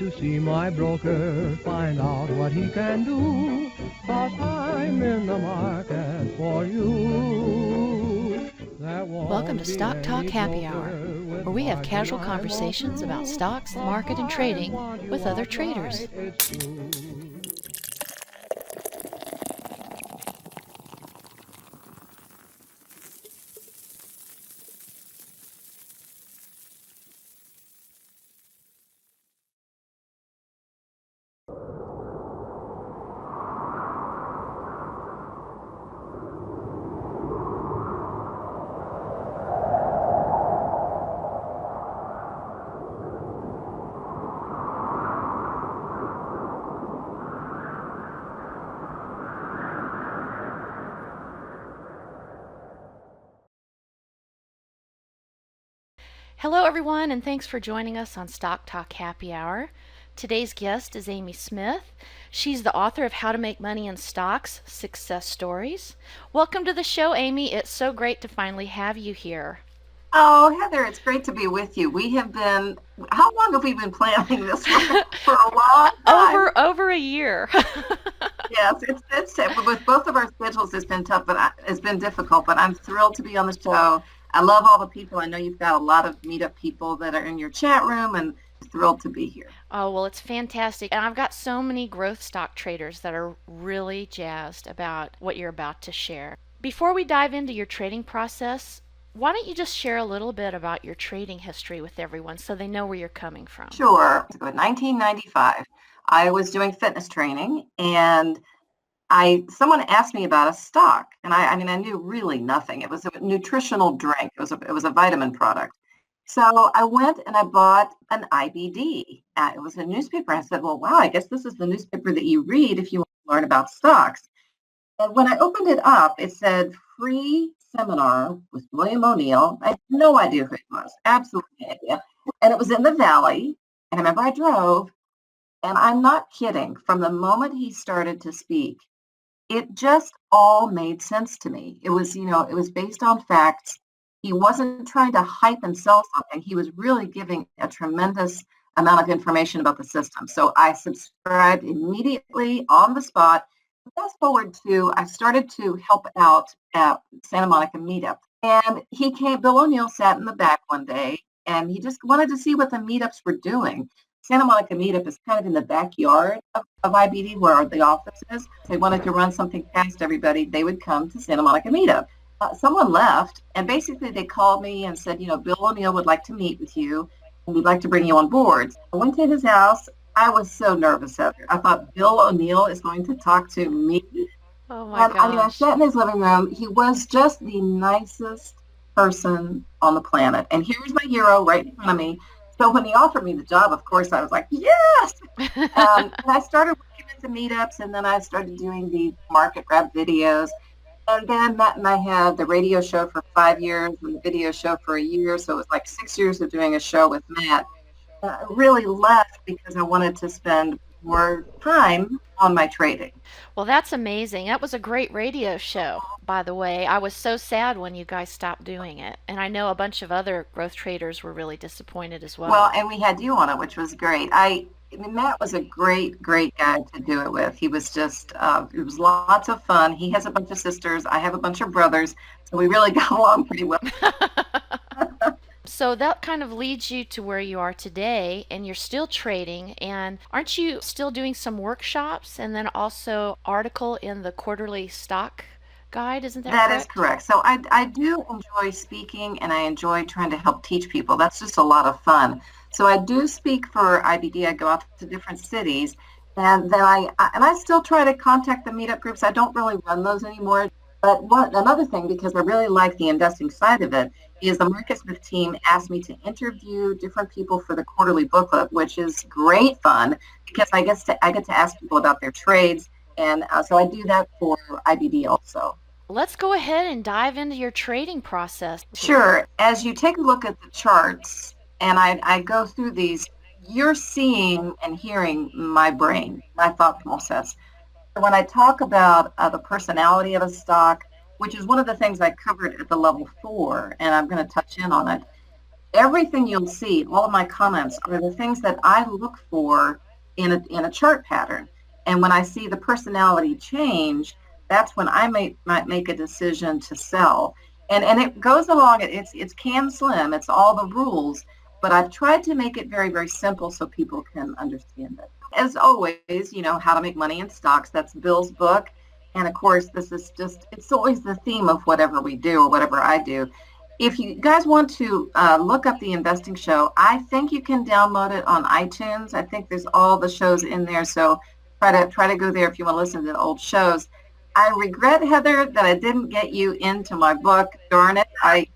to see my broker, find out what he can do, 'cause I'm in the market for you. Welcome to Stock Talk Happy Hour, where we have casual conversations about stocks, the market, and trading with other traders. Hello, everyone, and thanks for joining us on Stock Talk Happy Hour. Today's guest is Amy Smith. She's the author of How to Make Money in Stocks, Success Stories. Welcome to the show, Amy. It's so great to finally have you here. Oh, Heather, it's great to be with you. How long have we been planning this for a long time? Over a year. Yes, it's with both of our schedules, it's been tough, but it's been difficult, but I'm thrilled to be on the show. I love all the people. I know you've got a lot of meetup people that are in your chat room, and thrilled to be here. Oh, well, it's fantastic. And I've got so many growth stock traders that are really jazzed about what you're about to share. Before we dive into your trading process, why don't you just share a little bit about your trading history with everyone so they know where you're coming from? Sure. In 1995, I was doing fitness training, and someone asked me about a stock, and I knew really nothing. It was a nutritional drink. It was a vitamin product. So I went and I bought an IBD. It was a newspaper. I said, well, wow, I guess this is the newspaper that you read if you want to learn about stocks. And when I opened it up, it said free seminar with William O'Neill. I had no idea who it was. Absolutely no idea. And it was in the Valley. And I remember I drove, and I'm not kidding. From the moment he started to speak, it just all made sense to me. It was based on facts. He wasn't trying to hype and sell something. He was really giving a tremendous amount of information about the system. So I subscribed immediately on the spot. Fast forward to, I started to help out at Santa Monica meetup. And Bill O'Neill sat in the back one day, and he just wanted to see what the meetups were doing. Santa Monica meetup is kind of in the backyard of IBD where the office is. If they wanted to run something past everybody, they would come to Santa Monica meetup. Someone left, and basically they called me and said, Bill O'Neill would like to meet with you, and we'd like to bring you on board. I went to his house. I was so nervous, Heather. I thought Bill O'Neill is going to talk to me. Oh my gosh. I sat in his living room. He was just the nicest person on the planet. And here was my hero right in front of me. So when he offered me the job, of course, I was like, yes! And I started working at the meetups, and then I started doing the market wrap videos. And then Matt and I had the radio show for 5 years and the video show for a year. So it was like 6 years of doing a show with Matt. I really left because I wanted to spend more time on my trading. Well, that's amazing. That was a great radio show, by the way. I was so sad when you guys stopped doing it. And I know a bunch of other growth traders were really disappointed as well. Well, and we had you on it, which was great. Matt was a great guy to do it with. He was just, it was lots of fun. He has a bunch of sisters. I have a bunch of brothers. So we really got along pretty well. So that kind of leads you to where you are today, and you're still trading. And aren't you still doing some workshops and then also article in the quarterly stock guide? Isn't that correct? That is correct. So I do enjoy speaking, and I enjoy trying to help teach people. That's just a lot of fun. So I do speak for IBD. I go out to different cities, and then I still try to contact the meetup groups. I don't really run those anymore. But another thing, because I really like the investing side of it, is the Market Smith team asked me to interview different people for the quarterly booklet, which is great fun because I get to ask people about their trades, and so I do that for IBD also. Let's go ahead and dive into your trading process. Sure. As you take a look at the charts, and I go through these, you're seeing and hearing my brain, my thought process. When I talk about the personality of a stock, which is one of the things I covered at the level 4, and I'm going to touch in on it, everything you'll see, all of my comments are the things that I look for in a chart pattern. And when I see the personality change, that's when I might make a decision to sell. And it goes along, it's can slim, it's all the rules, but I've tried to make it very, very simple so people can understand it. As always, how to make money in stocks, that's Bill's book. And of course, this is it's always the theme of whatever we do or whatever I do. If you guys want to look up the investing show, I think you can download it on iTunes. I think there's all the shows in there. So try to go there if you want to listen to the old shows. I regret, Heather, that I didn't get you into my book. Darn it. I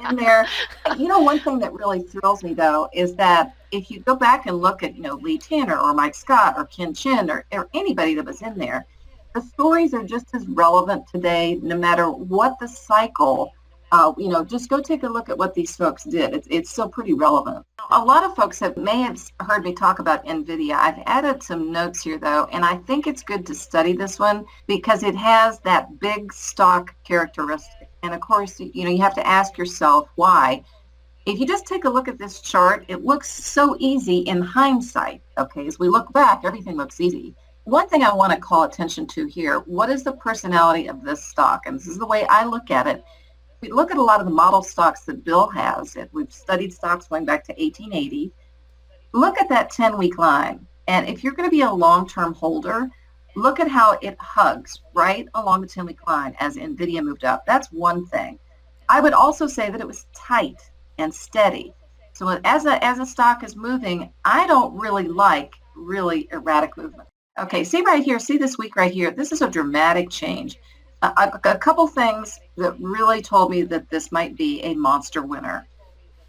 in there. One thing that really thrills me, though, is that if you go back and look at, Lee Tanner or Mike Scott or Ken Chin or anybody that was in there, the stories are just as relevant today, no matter what the cycle. Just go take a look at what these folks did. It's still pretty relevant. A lot of folks may have heard me talk about NVIDIA. I've added some notes here, though, and I think it's good to study this one because it has that big stock characteristic. And of course, you have to ask yourself why. If you just take a look at this chart, it looks so easy in hindsight. Okay, as we look back, everything looks easy. One thing I want to call attention to here, what is the personality of this stock? And this is the way I look at it. We look at a lot of the model stocks that Bill has. We've studied stocks going back to 1880. Look at that 10-week line. And if you're going to be a long-term holder, look at how it hugs right along the 10-week line as NVIDIA moved up. That's one thing. I would also say that it was tight and steady. So as a stock is moving, I don't really like really erratic movement. Okay, see right here, see this week right here, this is a dramatic change. A couple things that really told me that this might be a monster winner.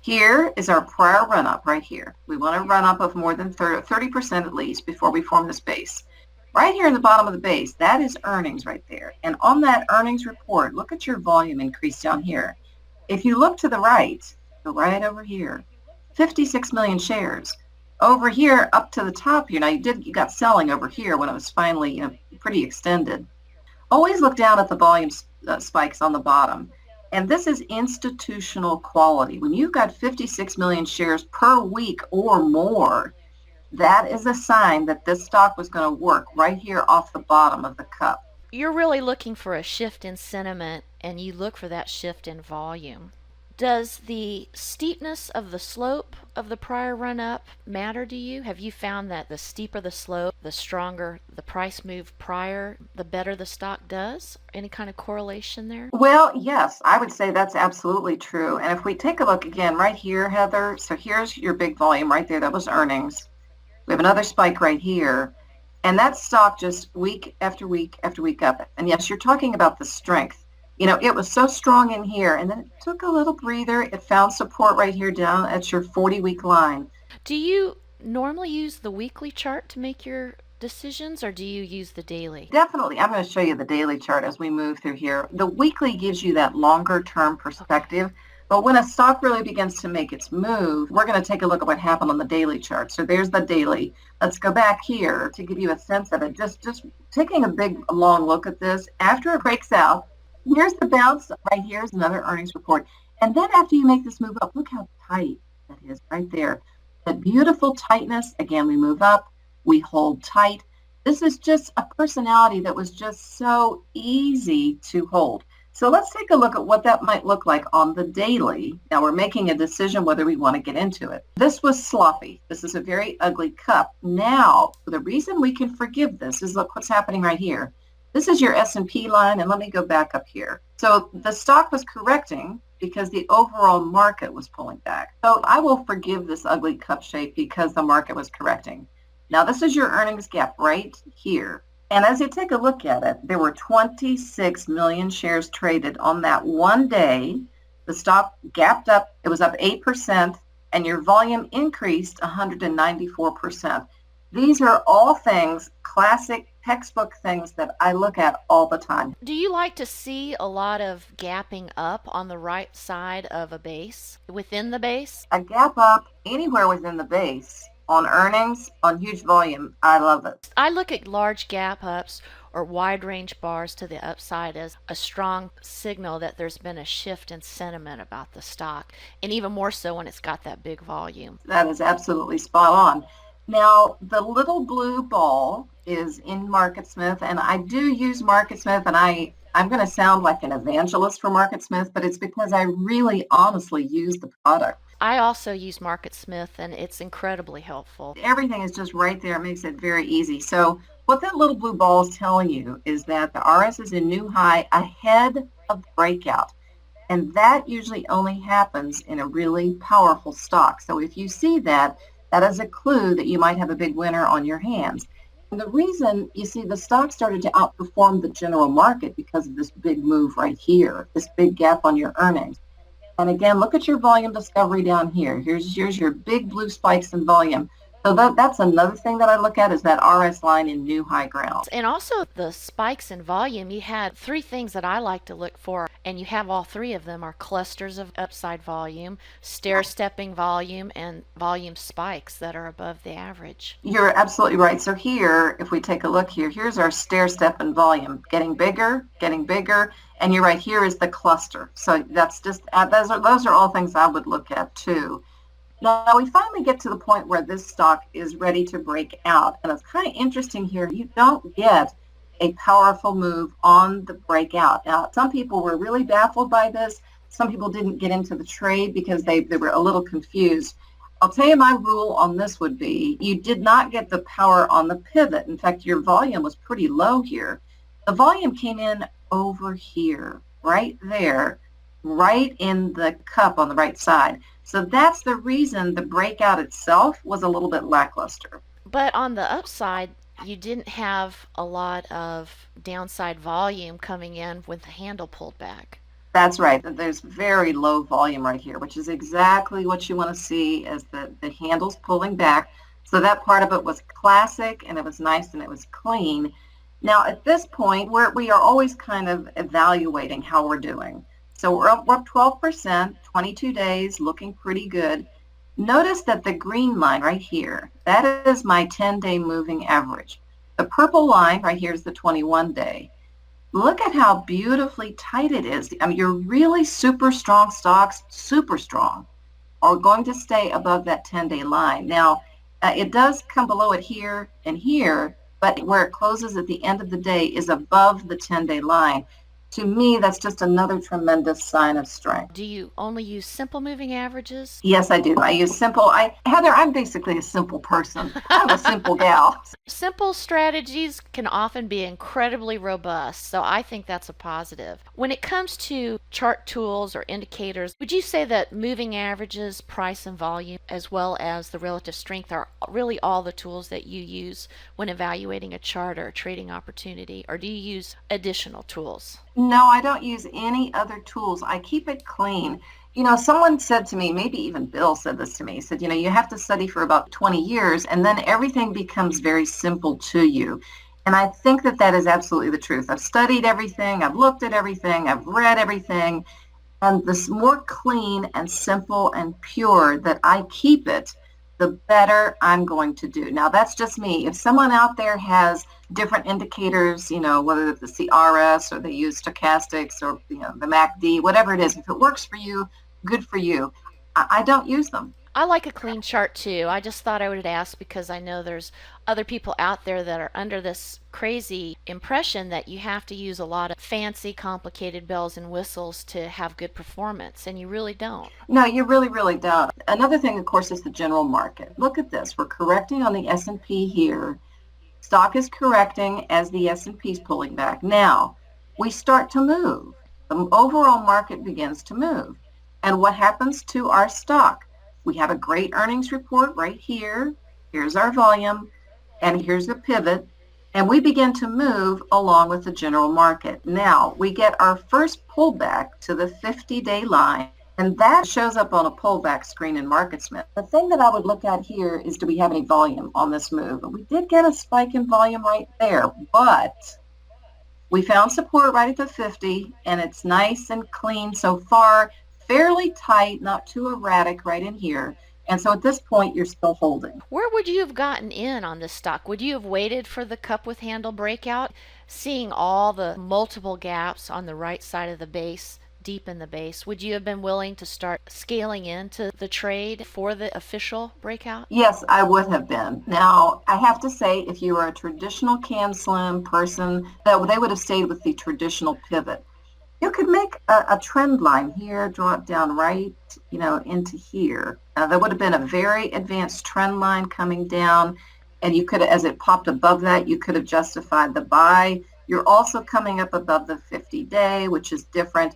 Here is our prior run-up right here. We want a run-up of more than 30% at least before we form this base. Right here in the bottom of the base, that is earnings right there. And on that earnings report, look at your volume increase down here. If you look to the right, go right over here, 56 million shares. Over here, up to the top here, now you got selling over here when it was finally pretty extended. Always look down at the volume spikes on the bottom. And this is institutional quality. When you've got 56 million shares per week or more, that is a sign that this stock was going to work right here off the bottom of the cup. You're really looking for a shift in sentiment, and you look for that shift in volume. Does the steepness of the slope of the prior run-up matter to you? Have you found that the steeper the slope, the stronger the price move prior, the better the stock does? Any kind of correlation there? Well, yes, I would say that's absolutely true. And if we take a look again right here, Heather, so here's your big volume right there. That was earnings. We have another spike right here. And that stock just week after week after week up. And yes, you're talking about the strength. It was so strong in here, and then it took a little breather. It found support right here down at your 40-week line. Do you normally use the weekly chart to make your decisions, or do you use the daily? Definitely. I'm going to show you the daily chart as we move through here. The weekly gives you that longer-term perspective, but when a stock really begins to make its move, we're going to take a look at what happened on the daily chart. So there's the daily. Let's go back here to give you a sense of it. Just taking a big, long look at this. After it breaks out, here's the bounce. Right here's another earnings report. And then after you make this move up, look how tight that is right there. That beautiful tightness. Again, we move up, we hold tight. This is just a personality that was just so easy to hold. So let's take a look at what that might look like on the daily. Now we're making a decision whether we want to get into it. This was sloppy. This is a very ugly cup. Now, the reason we can forgive this is look what's happening right here. This is your S&P line, and let me go back up here. So the stock was correcting because the overall market was pulling back. So I will forgive this ugly cup shape because the market was correcting. Now this is your earnings gap right here. And as you take a look at it, there were 26 million shares traded on that one day. The stock gapped up. It was up 8%, and your volume increased 194%. These are all things, classic textbook things that I look at all the time. Do you like to see a lot of gapping up on the right side of a base, within the base? A gap up anywhere within the base on earnings, on huge volume, I love it. I look at large gap ups or wide range bars to the upside as a strong signal that there's been a shift in sentiment about the stock, and even more so when it's got that big volume. That is absolutely spot on. Now, the little blue ball is in MarketSmith, and I do use MarketSmith, and I'm going to sound like an evangelist for MarketSmith, but it's because I really honestly use the product. I also use MarketSmith, and it's incredibly helpful. Everything is just right there. It makes it very easy. So what that little blue ball is telling you is that the RS is a new high ahead of the breakout. And that usually only happens in a really powerful stock. So if you see that, that is a clue that you might have a big winner on your hands. And the reason you see the stock started to outperform the general market because of this big move right here, this big gap on your earnings. And again, look at your volume discovery down here. Here's your big blue spikes in volume. So that's another thing that I look at is that RS line in new high ground. And also the spikes in volume, you had three things that I like to look for, and you have all three of them are clusters of upside volume, stair-stepping volume, and volume spikes that are above the average. You're absolutely right. So here, if we take a look here, here's our stair-step in volume, getting bigger, and you're right, here is the cluster. So that's just, those are all things I would look at too. Now we finally get to the point where this stock is ready to break out. And it's kind of interesting here. You don't get a powerful move on the breakout. Now, some people were really baffled by this. Some people didn't get into the trade because they were a little confused. I'll tell you my rule on this would be you did not get the power on the pivot. In fact, your volume was pretty low here. The volume came in over here, right there, right in the cup on the right side. So that's the reason the breakout itself was a little bit lackluster. But on the upside, you didn't have a lot of downside volume coming in when the handle pulled back. That's right. There's very low volume right here, which is exactly what you want to see as the handle's pulling back. So that part of it was classic, and it was nice, and it was clean. Now, at this point, we are always kind of evaluating how we're doing. So we're up 12%, 22 days, looking pretty good. Notice that the green line right here, that is my 10-day moving average. The purple line right here is the 21-day. Look at how beautifully tight it is. I mean, your really super strong stocks, super strong, are going to stay above that 10-day line. Now, it does come below it here and here, but where it closes at the end of the day is above the 10-day line. To me, that's just another tremendous sign of strength. Do you only use simple moving averages? Yes, I do. I use simple. Heather, I'm basically a simple person. I'm a simple gal. Simple strategies can often be incredibly robust, so I think that's a positive. When it comes to chart tools or indicators, would you say that moving averages, price and volume, as well as the relative strength are really all the tools that you use when evaluating a chart or a trading opportunity, or do you use additional tools? No, I don't use any other tools. I keep it clean. You know, someone said to me, maybe even Bill said this to me, he said, you know, you have to study for about 20 years and then everything becomes very simple to you. And I think that that is absolutely the truth. I've studied everything. I've looked at everything. I've read everything. And the more clean and simple and pure that I keep it, the better I'm going to do. Now, that's just me. If someone out there has different indicators, you know, whether it's the CRS or they use stochastics or, you know, the MACD, whatever it is, if it works for you, good for you. I don't use them. I like a clean chart too. I just thought I would ask because I know there's other people out there that are under this crazy impression that you have to use a lot of fancy, complicated bells and whistles to have good performance, and you really don't. No, you really, really don't. Another thing, of course, is the general market. Look at this. We're correcting on the S&P here. Stock is correcting as the S&P is pulling back. Now, we start to move. The overall market begins to move. And what happens to our stock? We have a great earnings report right here. Here's our volume, and here's the pivot, and we begin to move along with the general market. Now, we get our first pullback to the 50-day line, and that shows up on a pullback screen in MarketSmith. The thing that I would look at here is, do we have any volume on this move? We did get a spike in volume right there, but we found support right at the 50, and it's nice and clean so far. Fairly tight, not too erratic right in here. And so at this point, you're still holding. Where would you have gotten in on this stock? Would you have waited for the cup with handle breakout, seeing all the multiple gaps on the right side of the base, deep in the base? Would you have been willing to start scaling into the trade for the official breakout? Yes, I would have been. Now, I have to say, if you were a traditional can slim person, that they would have stayed with the traditional pivot. You could make a trend line here, draw it down right, into here. There would have been a very advanced trend line coming down, and you could, as it popped above that, you could have justified the buy. You're also coming up above the 50-day, which is different.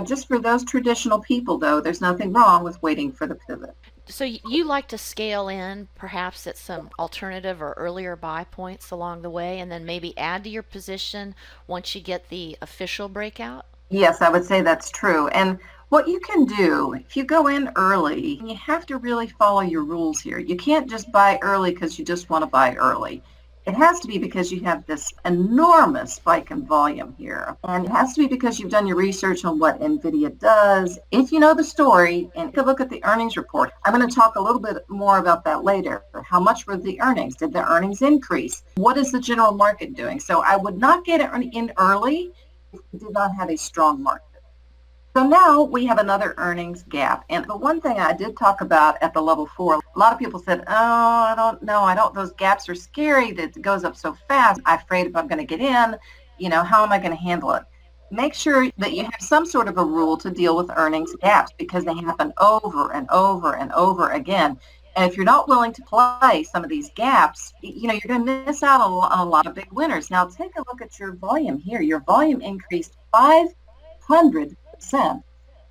Just for those traditional people, though, there's nothing wrong with waiting for the pivot. So you like to scale in perhaps at some alternative or earlier buy points along the way and then maybe add to your position once you get the official breakout? Yes, I would say that's true. And what you can do, if you go in early, you have to really follow your rules here. You can't just buy early because you just want to buy early. It has to be because you have this enormous spike in volume here. And it has to be because you've done your research on what NVIDIA does. If you know the story and you look at the earnings report, I'm going to talk a little bit more about that later. How much were the earnings? Did the earnings increase? What is the general market doing? So I would not get in early if you did not have a strong market. So now we have another earnings gap. And the one thing I did talk about at the level 4, a lot of people said, oh, I don't know. Those gaps are scary. That it goes up so fast. I'm afraid if I'm going to get in, how am I going to handle it? Make sure that you have some sort of a rule to deal with earnings gaps because they happen over and over and over again. And if you're not willing to play some of these gaps, you're going to miss out on a lot of big winners. Now, take a look at your volume here. Your volume increased 500%. And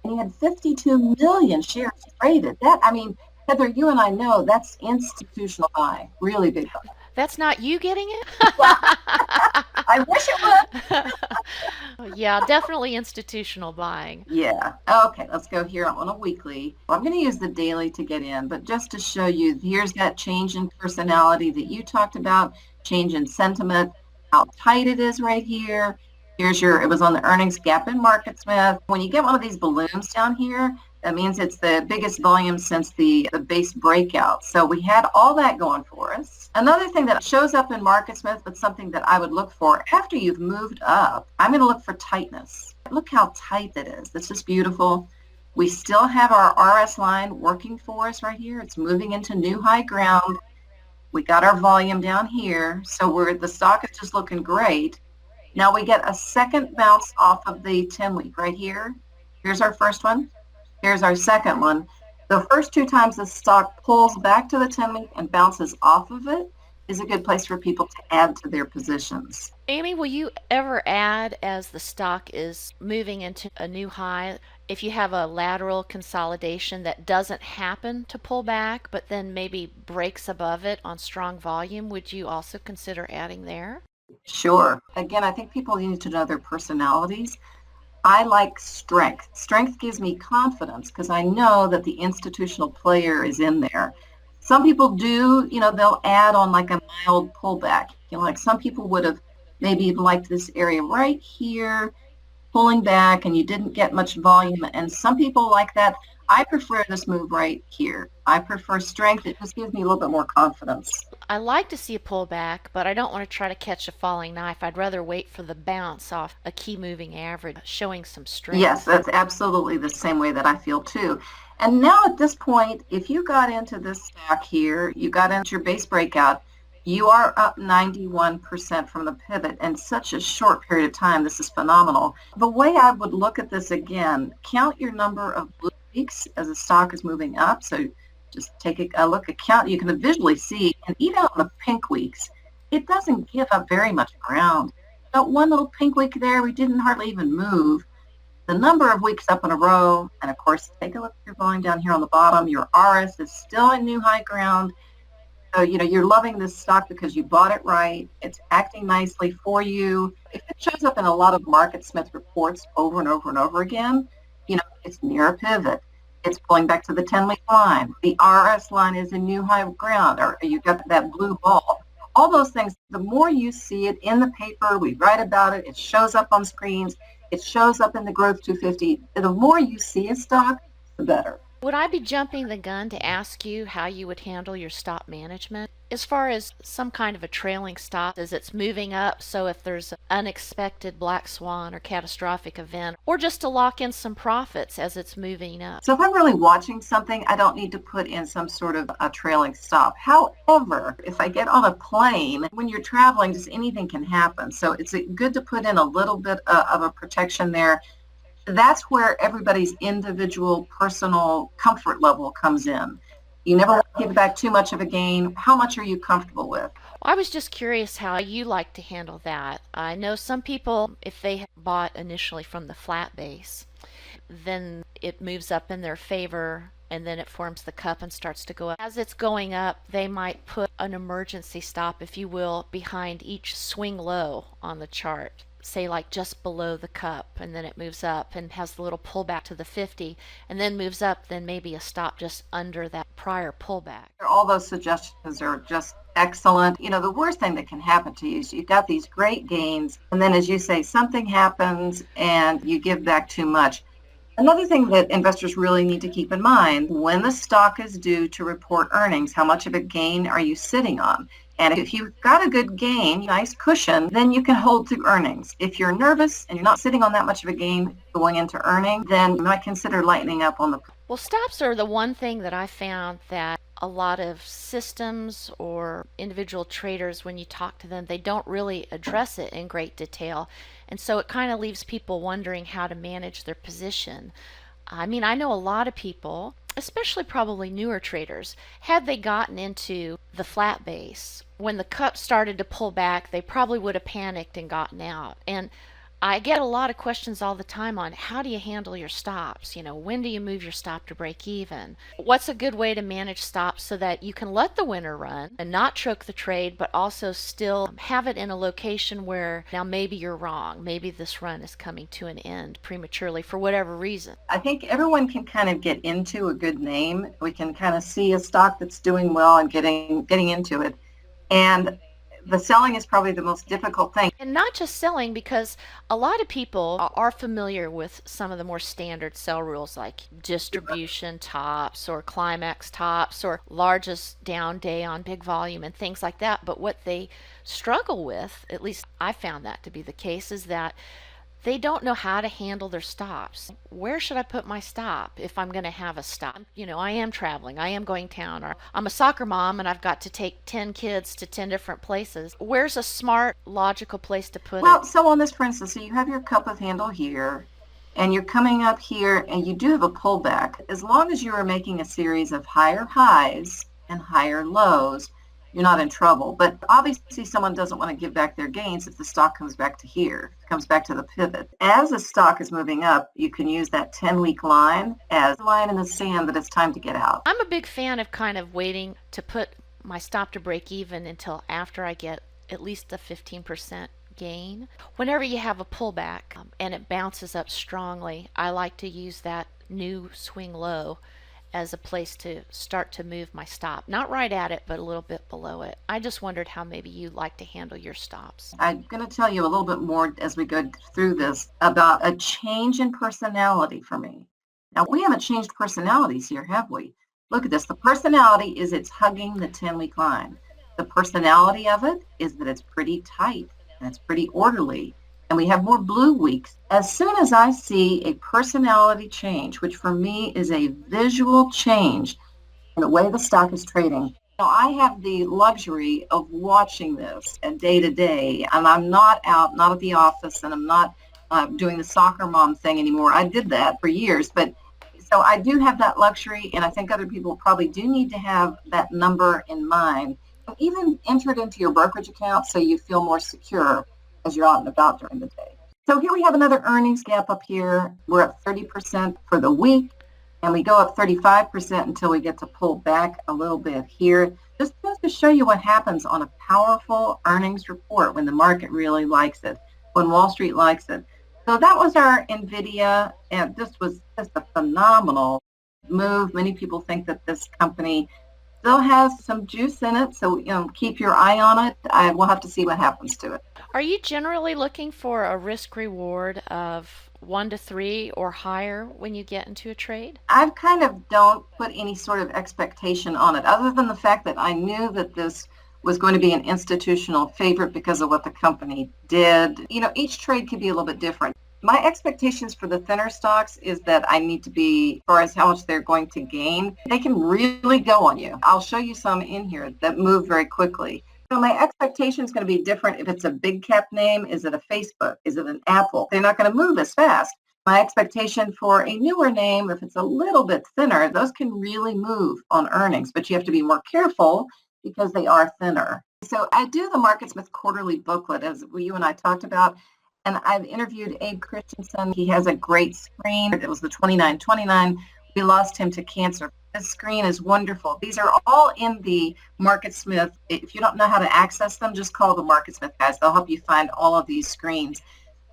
you had 52 million shares traded. Heather, you and I know that's institutional buying, really big buying. That's not you getting it? I wish it would. Yeah, definitely institutional buying. Yeah. Okay, let's go here on a weekly. I'm going to use the daily to get in, but just to show you, here's that change in personality that you talked about, change in sentiment, how tight it is right here. It was on the earnings gap in MarketSmith. When you get one of these balloons down here, that means it's the biggest volume since the base breakout. So we had all that going for us. Another thing that shows up in MarketSmith, but something that I would look for after you've moved up, I'm going to look for tightness. Look how tight that is. This is beautiful. We still have our RS line working for us right here. It's moving into new high ground. We got our volume down here. So the stock is just looking great. Now we get a second bounce off of the 10-week right here. Here's our first one. Here's our second one. The first two times the stock pulls back to the 10-week and bounces off of it is a good place for people to add to their positions. Amy, will you ever add as the stock is moving into a new high? If you have a lateral consolidation that doesn't happen to pull back, but then maybe breaks above it on strong volume, would you also consider adding there? Sure. Again, I think people need to know their personalities. I like strength. Strength gives me confidence because I know that the institutional player is in there. Some people do, they'll add on like a mild pullback. Like some people would have maybe liked this area right here, pulling back, and you didn't get much volume. And some people like that. I prefer this move right here. I prefer strength. It just gives me a little bit more confidence. I like to see a pullback, but I don't want to try to catch a falling knife. I'd rather wait for the bounce off a key moving average, showing some strength. Yes, that's absolutely the same way that I feel too. And now at this point, if you got into this stock here, you got into your base breakout, you are up 91% from the pivot in such a short period of time. This is phenomenal. The way I would look at this again, count your number of blue weeks as the stock is moving up. So just take a look at count. You can visually see, and even on the pink weeks, it doesn't give up very much ground. Got one little pink week there, we didn't hardly even move. The number of weeks up in a row, and of course, take a look at your volume down here on the bottom. Your RS is still in new high ground. So, you're loving this stock because you bought it right. It's acting nicely for you. If it shows up in a lot of MarketSmith reports over and over and over again, it's near a pivot. It's pulling back to the 10-week line. The RS line is in new high ground, or you got that blue ball. All those things, the more you see it in the paper, we write about it, it shows up on screens, it shows up in the Growth 250. The more you see a stock, the better. Would I be jumping the gun to ask you how you would handle your stop management? As far as some kind of a trailing stop as it's moving up, so if there's an unexpected black swan or catastrophic event, or just to lock in some profits as it's moving up. So if I'm really watching something, I don't need to put in some sort of a trailing stop. However, if I get on a plane, when you're traveling, just anything can happen. So it's good to put in a little bit of a protection there. That's where everybody's individual personal comfort level comes in. You never want to give back too much of a gain. How much are you comfortable with? I was just curious how you like to handle that. I know some people, if they bought initially from the flat base, then it moves up in their favor and then it forms the cup and starts to go up. As it's going up, they might put an emergency stop, if you will, behind each swing low on the chart. Say like just below the cup, and then it moves up and has the little pullback to the 50 and then moves up, then maybe a stop just under that prior pullback. All those suggestions are just excellent. You know, the worst thing that can happen to you is you've got these great gains, and then as you say, something happens and you give back too much. Another thing that investors really need to keep in mind, when the stock is due to report earnings, how much of a gain are you sitting on? And if you've got a good gain, nice cushion, then you can hold through earnings. If you're nervous and you're not sitting on that much of a gain going into earnings, then you might consider lightening up on the... Well, stops are the one thing that I found that a lot of systems or individual traders, when you talk to them, they don't really address it in great detail. And so it kind of leaves people wondering how to manage their position. I mean, I know a lot of people, especially probably newer traders, had they gotten into the flat base, when the cup started to pull back, they probably would have panicked and gotten out. And I get a lot of questions all the time on how do you handle your stops? You know, when do you move your stop to break even? What's a good way to manage stops so that you can let the winner run and not choke the trade, but also still have it in a location where now maybe you're wrong. Maybe this run is coming to an end prematurely for whatever reason. I think everyone can kind of get into a good name. We can kind of see a stock that's doing well and getting into it. And the selling is probably the most difficult thing. And not just selling, because a lot of people are familiar with some of the more standard sell rules like distribution tops or climax tops or largest down day on big volume and things like that. But what they struggle with, at least I found that to be the case, is that they don't know how to handle their stops. Where should I put my stop if I'm going to have a stop? You know, I am traveling, I am going town, or I'm a soccer mom and I've got to take 10 kids to 10 different places. Where's a smart, logical place to put it? Well, so on this, for instance, so you have your cup of handle here, and you're coming up here, and you do have a pullback. As long as you are making a series of higher highs and higher lows, you're not in trouble. But obviously someone doesn't want to give back their gains if the stock comes back to here, comes back to the pivot. As the stock is moving up, you can use that 10-week line as a line in the sand that it's time to get out. I'm a big fan of kind of waiting to put my stop to break even until after I get at least a 15% gain. Whenever you have a pullback and it bounces up strongly, I like to use that new swing low as a place to start to move my stop. Not right at it, but a little bit below it. I just wondered how maybe you like to handle your stops. I'm going to tell you a little bit more as we go through this about a change in personality for me. Now, we haven't changed personalities here, have we? Look at this. The personality is it's hugging the 10-week line. The personality of it is that it's pretty tight and it's pretty orderly. And we have more blue weeks. As soon as I see a personality change, which for me is a visual change in the way the stock is trading, now I have the luxury of watching this day to day, and I'm not out, not at the office, and I'm not doing the soccer mom thing anymore. I did that for years, but so I do have that luxury, and I think other people probably do need to have that number in mind. Even enter it into your brokerage account so you feel more secure as you're out and about during the day. So here we have another earnings gap up here. We're up 30% for the week, and we go up 35% until we get to pull back a little bit here. Just to show you what happens on a powerful earnings report when the market really likes it, when Wall Street likes it. So that was our NVIDIA, and this was just a phenomenal move. Many people think that this company still has some juice in it, so keep your eye on it. We'll have to see what happens to it. Are you generally looking for a risk reward of 1 to 3 or higher when you get into a trade? I kind of don't put any sort of expectation on it, other than the fact that I knew that this was going to be an institutional favorite because of what the company did. Each trade could be a little bit different. My expectations for the thinner stocks is that I need to be, as far as how much they're going to gain, they can really go on you. I'll show you some in here that move very quickly. So my expectation is going to be different if it's a big cap name. Is it a Facebook? Is it an Apple? They're not going to move as fast. My expectation for a newer name, if it's a little bit thinner, those can really move on earnings, but you have to be more careful because they are thinner. So I do the MarketSmith quarterly booklet, as you and I talked about, and I've interviewed Abe Christensen. He has a great screen. It was the 2929. We lost him to cancer. This screen is wonderful. These are all in the MarketSmith. If you don't know how to access them, just call the MarketSmith guys. They'll help you find all of these screens.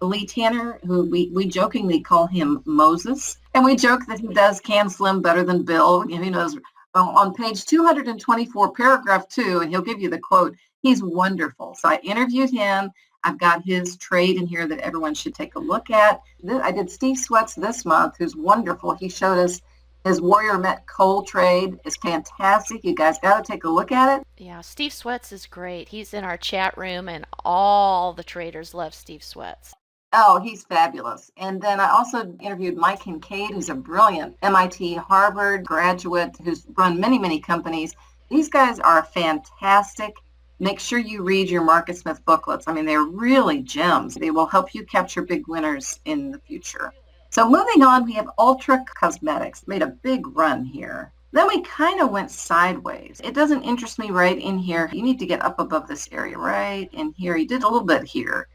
Lee Tanner, who we jokingly call him Moses, and we joke that he does Can Slim better than Bill. He knows on page 224, paragraph 2, and he'll give you the quote. He's wonderful. So I interviewed him. I've got his trade in here that everyone should take a look at. I did Steve Sweats this month, who's wonderful. He showed us his Warrior Met coal trade is fantastic. You guys got to take a look at it. Yeah, Steve Sweats is great. He's in our chat room, and all the traders love Steve Sweats. Oh, he's fabulous. And then I also interviewed Mike Kincaid, who's a brilliant MIT, Harvard graduate who's run many, many companies. These guys are fantastic. Make sure you read your MarketSmith booklets. I mean, they're really gems. They will help you capture big winners in the future. So moving on, we have Ultra Cosmetics. Made a big run here. Then we kind of went sideways. It doesn't interest me right in here. You need to get up above this area right in here. You did a little bit here.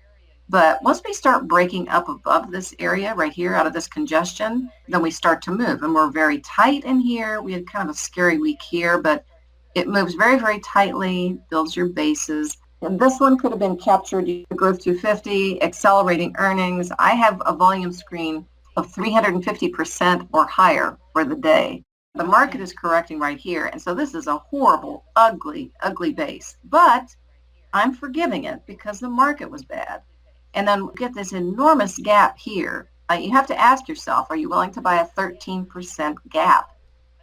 But once we start breaking up above this area right here out of this congestion, then we start to move. And we're very tight in here. We had kind of a scary week here, but it moves very, very tightly, builds your bases. And this one could have been captured, growth 250, accelerating earnings. I have a volume screen of 350% or higher for the day. The market is correcting right here. And so this is a horrible, ugly, ugly base. But I'm forgiving it because the market was bad. And then get this enormous gap here. You have to ask yourself, are you willing to buy a 13% gap?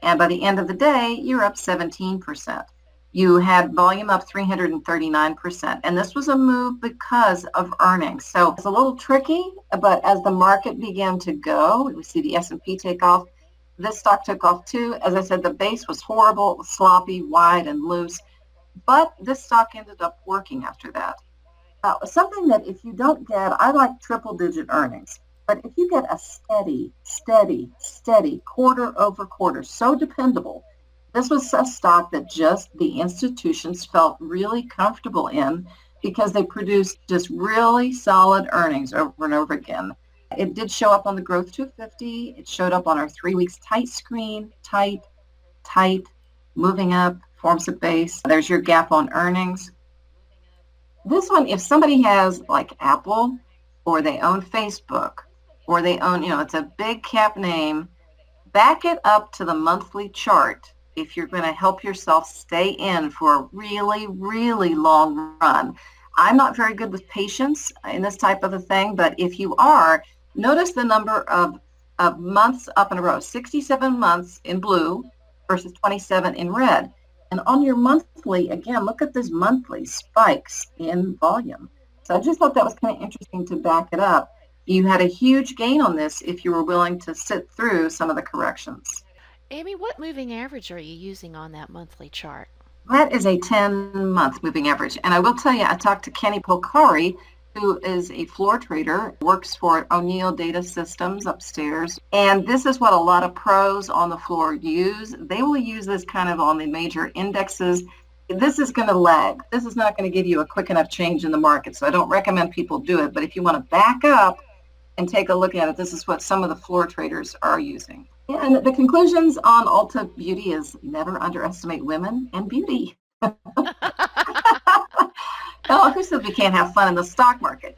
And by the end of the day, you're up 17%. You had volume up 339%. And this was a move because of earnings. So it's a little tricky, but as the market began to go, we see the S&P take off. This stock took off too. As I said, the base was horrible, sloppy, wide, and loose. But this stock ended up working after that. Something that if you don't get, I like triple-digit earnings. But if you get a steady, quarter over quarter, so dependable, this was a stock that just the institutions felt really comfortable in because they produced just really solid earnings over and over again. It did show up on the Growth 250. It showed up on our 3 weeks tight screen, tight, moving up, forms a base. There's your gap on earnings. This one, if somebody has like Apple or they own Facebook or they own, it's a big cap name, back it up to the monthly chart if you're going to help yourself stay in for a really, really long run. I'm not very good with patience in this type of a thing, but if you are, notice the number of months up in a row, 67 months in blue versus 27 in red. And on your monthly, again, look at these monthly spikes in volume. So I just thought that was kind of interesting to back it up. You had a huge gain on this if you were willing to sit through some of the corrections. Amy, what moving average are you using on that monthly chart? That is a 10-month moving average. And I will tell you, I talked to Kenny Polcari, who is a floor trader, works for O'Neill Data Systems upstairs. And this is what a lot of pros on the floor use. They will use this kind of on the major indexes. This is going to lag. This is not going to give you a quick enough change in the market. So I don't recommend people do it. But if you want to back up and take a look at it, this is what some of the floor traders are using. And the conclusions on Ulta Beauty is never underestimate women and beauty. Oh, who says we can't have fun in the stock market?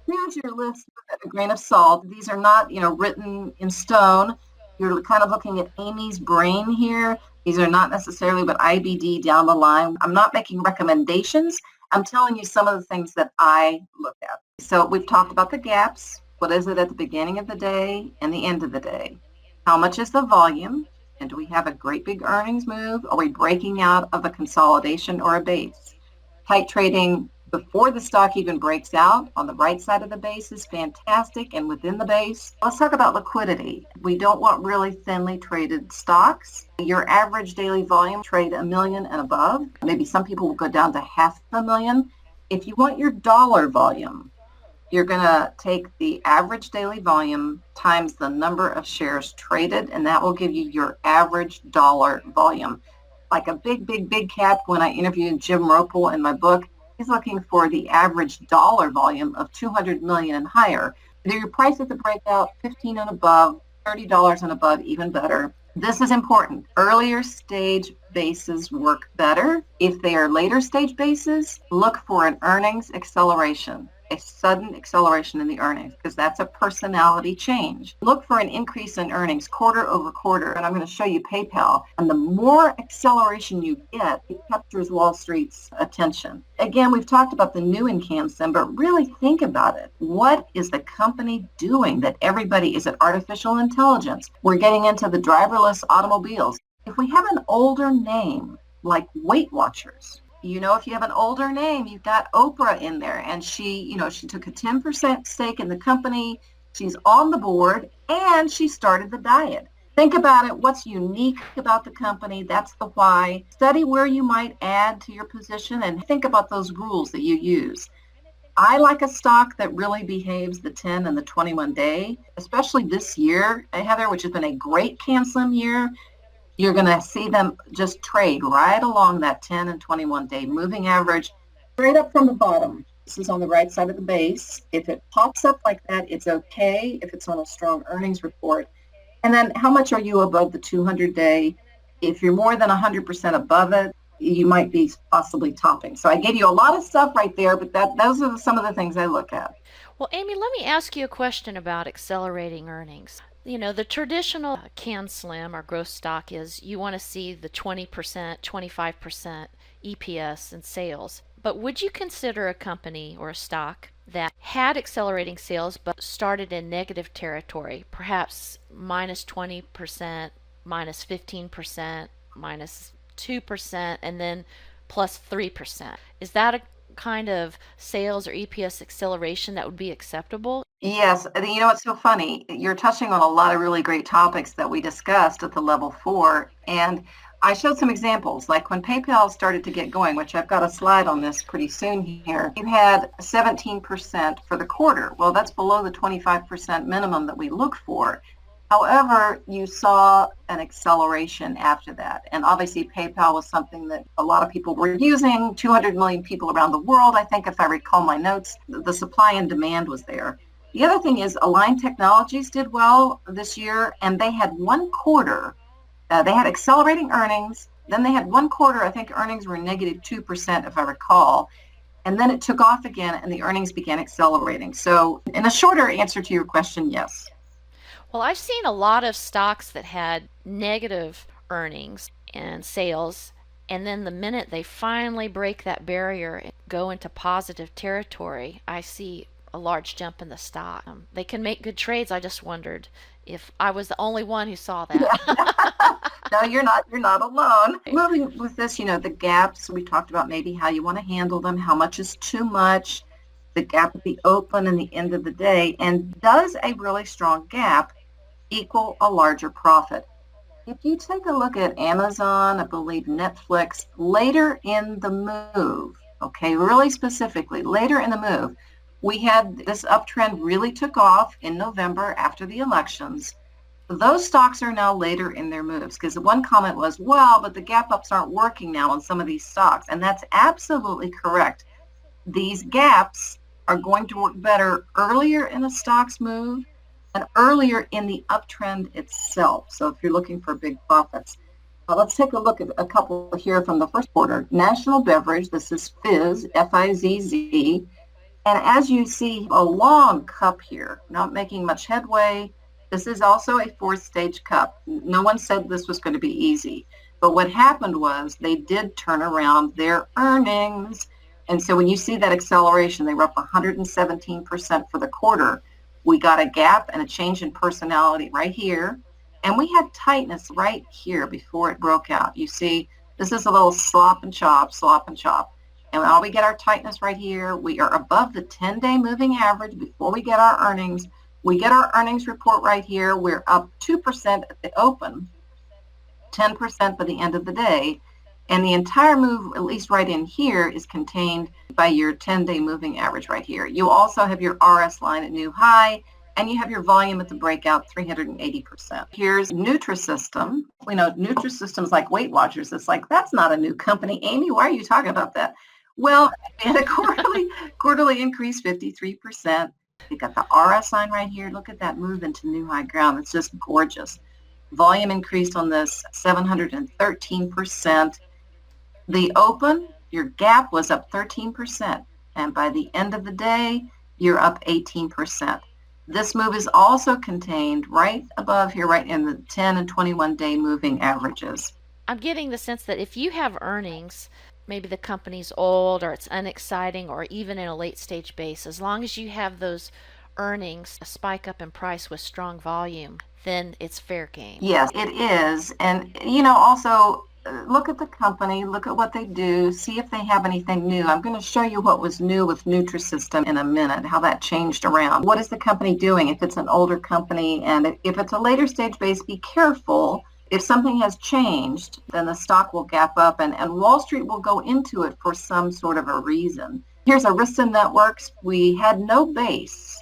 Here's your list a grain of salt. These are not, written in stone. You're kind of looking at Amy's brain here. These are not necessarily what IBD down the line. I'm not making recommendations. I'm telling you some of the things that I look at. So we've talked about the gaps. What is it at the beginning of the day and the end of the day? How much is the volume? And do we have a great big earnings move? Are we breaking out of a consolidation or a base? Titrating before the stock even breaks out on the right side of the base is fantastic, and within the base. Let's talk about liquidity. We don't want really thinly traded stocks. Your average daily volume trade 1 million and above. Maybe some people will go down to 500,000. If you want your dollar volume, you're going to take the average daily volume times the number of shares traded, and that will give you your average dollar volume. Like a big cap, when I interviewed Jim Ropel in my book, he's looking for the average dollar volume of 200 million and higher. Your price at the breakout, 15 and above, $30 and above, even better. This is important. Earlier stage bases work better. If they are later stage bases, look for an earnings acceleration, a sudden acceleration in the earnings, because that's a personality change. Look for an increase in earnings quarter over quarter, and I'm going to show you PayPal. And the more acceleration you get, it captures Wall Street's attention. Again, we've talked about the new in CanSim, but really think about it. What is the company doing that everybody, is it artificial intelligence? We're getting into the driverless automobiles. If we have an older name like Weight Watchers, if you have an older name, you've got Oprah in there, and she took a 10% stake in the company. She's on the board, and she started the diet. Think about it. What's unique about the company? That's the why. Study where you might add to your position, and think about those rules that you use. I like a stock that really behaves the 10 and the 21 day, especially this year, Heather, which has been a great CanSlim year. You're going to see them just trade right along that 10 and 21 day moving average, straight up from the bottom. This is on the right side of the base. If it pops up like that, it's okay if it's on a strong earnings report. And then how much are you above the 200 day? If you're more than 100% above it, you might be possibly topping. So I gave you a lot of stuff right there, but those are some of the things I look at. Well, Amy, let me ask you a question about accelerating earnings. The traditional CanSlim or growth stock is you want to see the 20%, 25% EPS and sales. But would you consider a company or a stock that had accelerating sales but started in negative territory, perhaps minus 20%, minus 15%, minus 2%, and then plus 3%? Is that a kind of sales or EPS acceleration that would be acceptable? Yes. It's so funny. You're touching on a lot of really great topics that we discussed at the level 4. And I showed some examples, like when PayPal started to get going, which I've got a slide on this pretty soon here. You had 17% for the quarter. Well, that's below the 25% minimum that we look for. However, you saw an acceleration after that. And obviously PayPal was something that a lot of people were using, 200 million people around the world. I think if I recall my notes, the supply and demand was there. The other thing is Align Technologies did well this year, and they had one quarter. They had accelerating earnings. Then they had one quarter, I think earnings were negative 2%, if I recall. And then it took off again, and the earnings began accelerating. So in a shorter answer to your question, yes. Well, I've seen a lot of stocks that had negative earnings and sales, and then the minute they finally break that barrier and go into positive territory, I see a large jump in the stock. They can make good trades. I just wondered if I was the only one who saw that. No, you're not alone. Moving with this, the gaps, we talked about maybe how you want to handle them, how much is too much, the gap at the open and the end of the day, and does a really strong gap equal a larger profit? If you take a look at Amazon, I believe Netflix, later in the move, okay, really specifically, later in the move, we had this uptrend really took off in November after the elections. Those stocks are now later in their moves, because the one comment was, well, but the gap ups aren't working now on some of these stocks. And that's absolutely correct. These gaps are going to work better earlier in the stock's move and earlier in the uptrend itself. So if you're looking for big profits, let's take a look at a couple here from the first quarter. National Beverage, this is Fizz, F-I-Z-Z. And as you see, a long cup here, not making much headway. This is also a fourth stage cup. No one said this was going to be easy. But what happened was they did turn around their earnings. And so when you see that acceleration, they were up 117% for the quarter. We got a gap and a change in personality right here. And we had tightness right here before it broke out. You see, this is a little slop and chop, slop and chop. And while we get our tightness right here, we are above the 10-day moving average before we get our earnings. We get our earnings report right here. We're up 2% at the open, 10% by the end of the day. And the entire move, at least right in here, is contained by your 10-day moving average right here. You also have your RS line at new high, and you have your volume at the breakout 380%. Here's Nutrisystem. We know Nutrisystem's like Weight Watchers. It's like, that's not a new company. Amy, why are you talking about that? Well, we had a quarterly increase, 53%. We got the RS sign right here. Look at that move into new high ground. It's just gorgeous. Volume increased on this 713%. The open, your gap was up 13%. And by the end of the day, you're up 18%. This move is also contained right above here, right in the 10 and 21 day moving averages. I'm getting the sense that if you have earnings, maybe the company's old or it's unexciting or even in a late stage base, as long as you have those earnings a spike up in price with strong volume, then it's fair game. Yes, it is. And, also look at the company, look at what they do, see if they have anything new. I'm going to show you what was new with Nutrisystem in a minute, how that changed around. What is the company doing? If it's an older company and if it's a later stage base, be careful. If something has changed, then the stock will gap up and Wall Street will go into it for some sort of a reason. Here's Arista Networks. We had no base.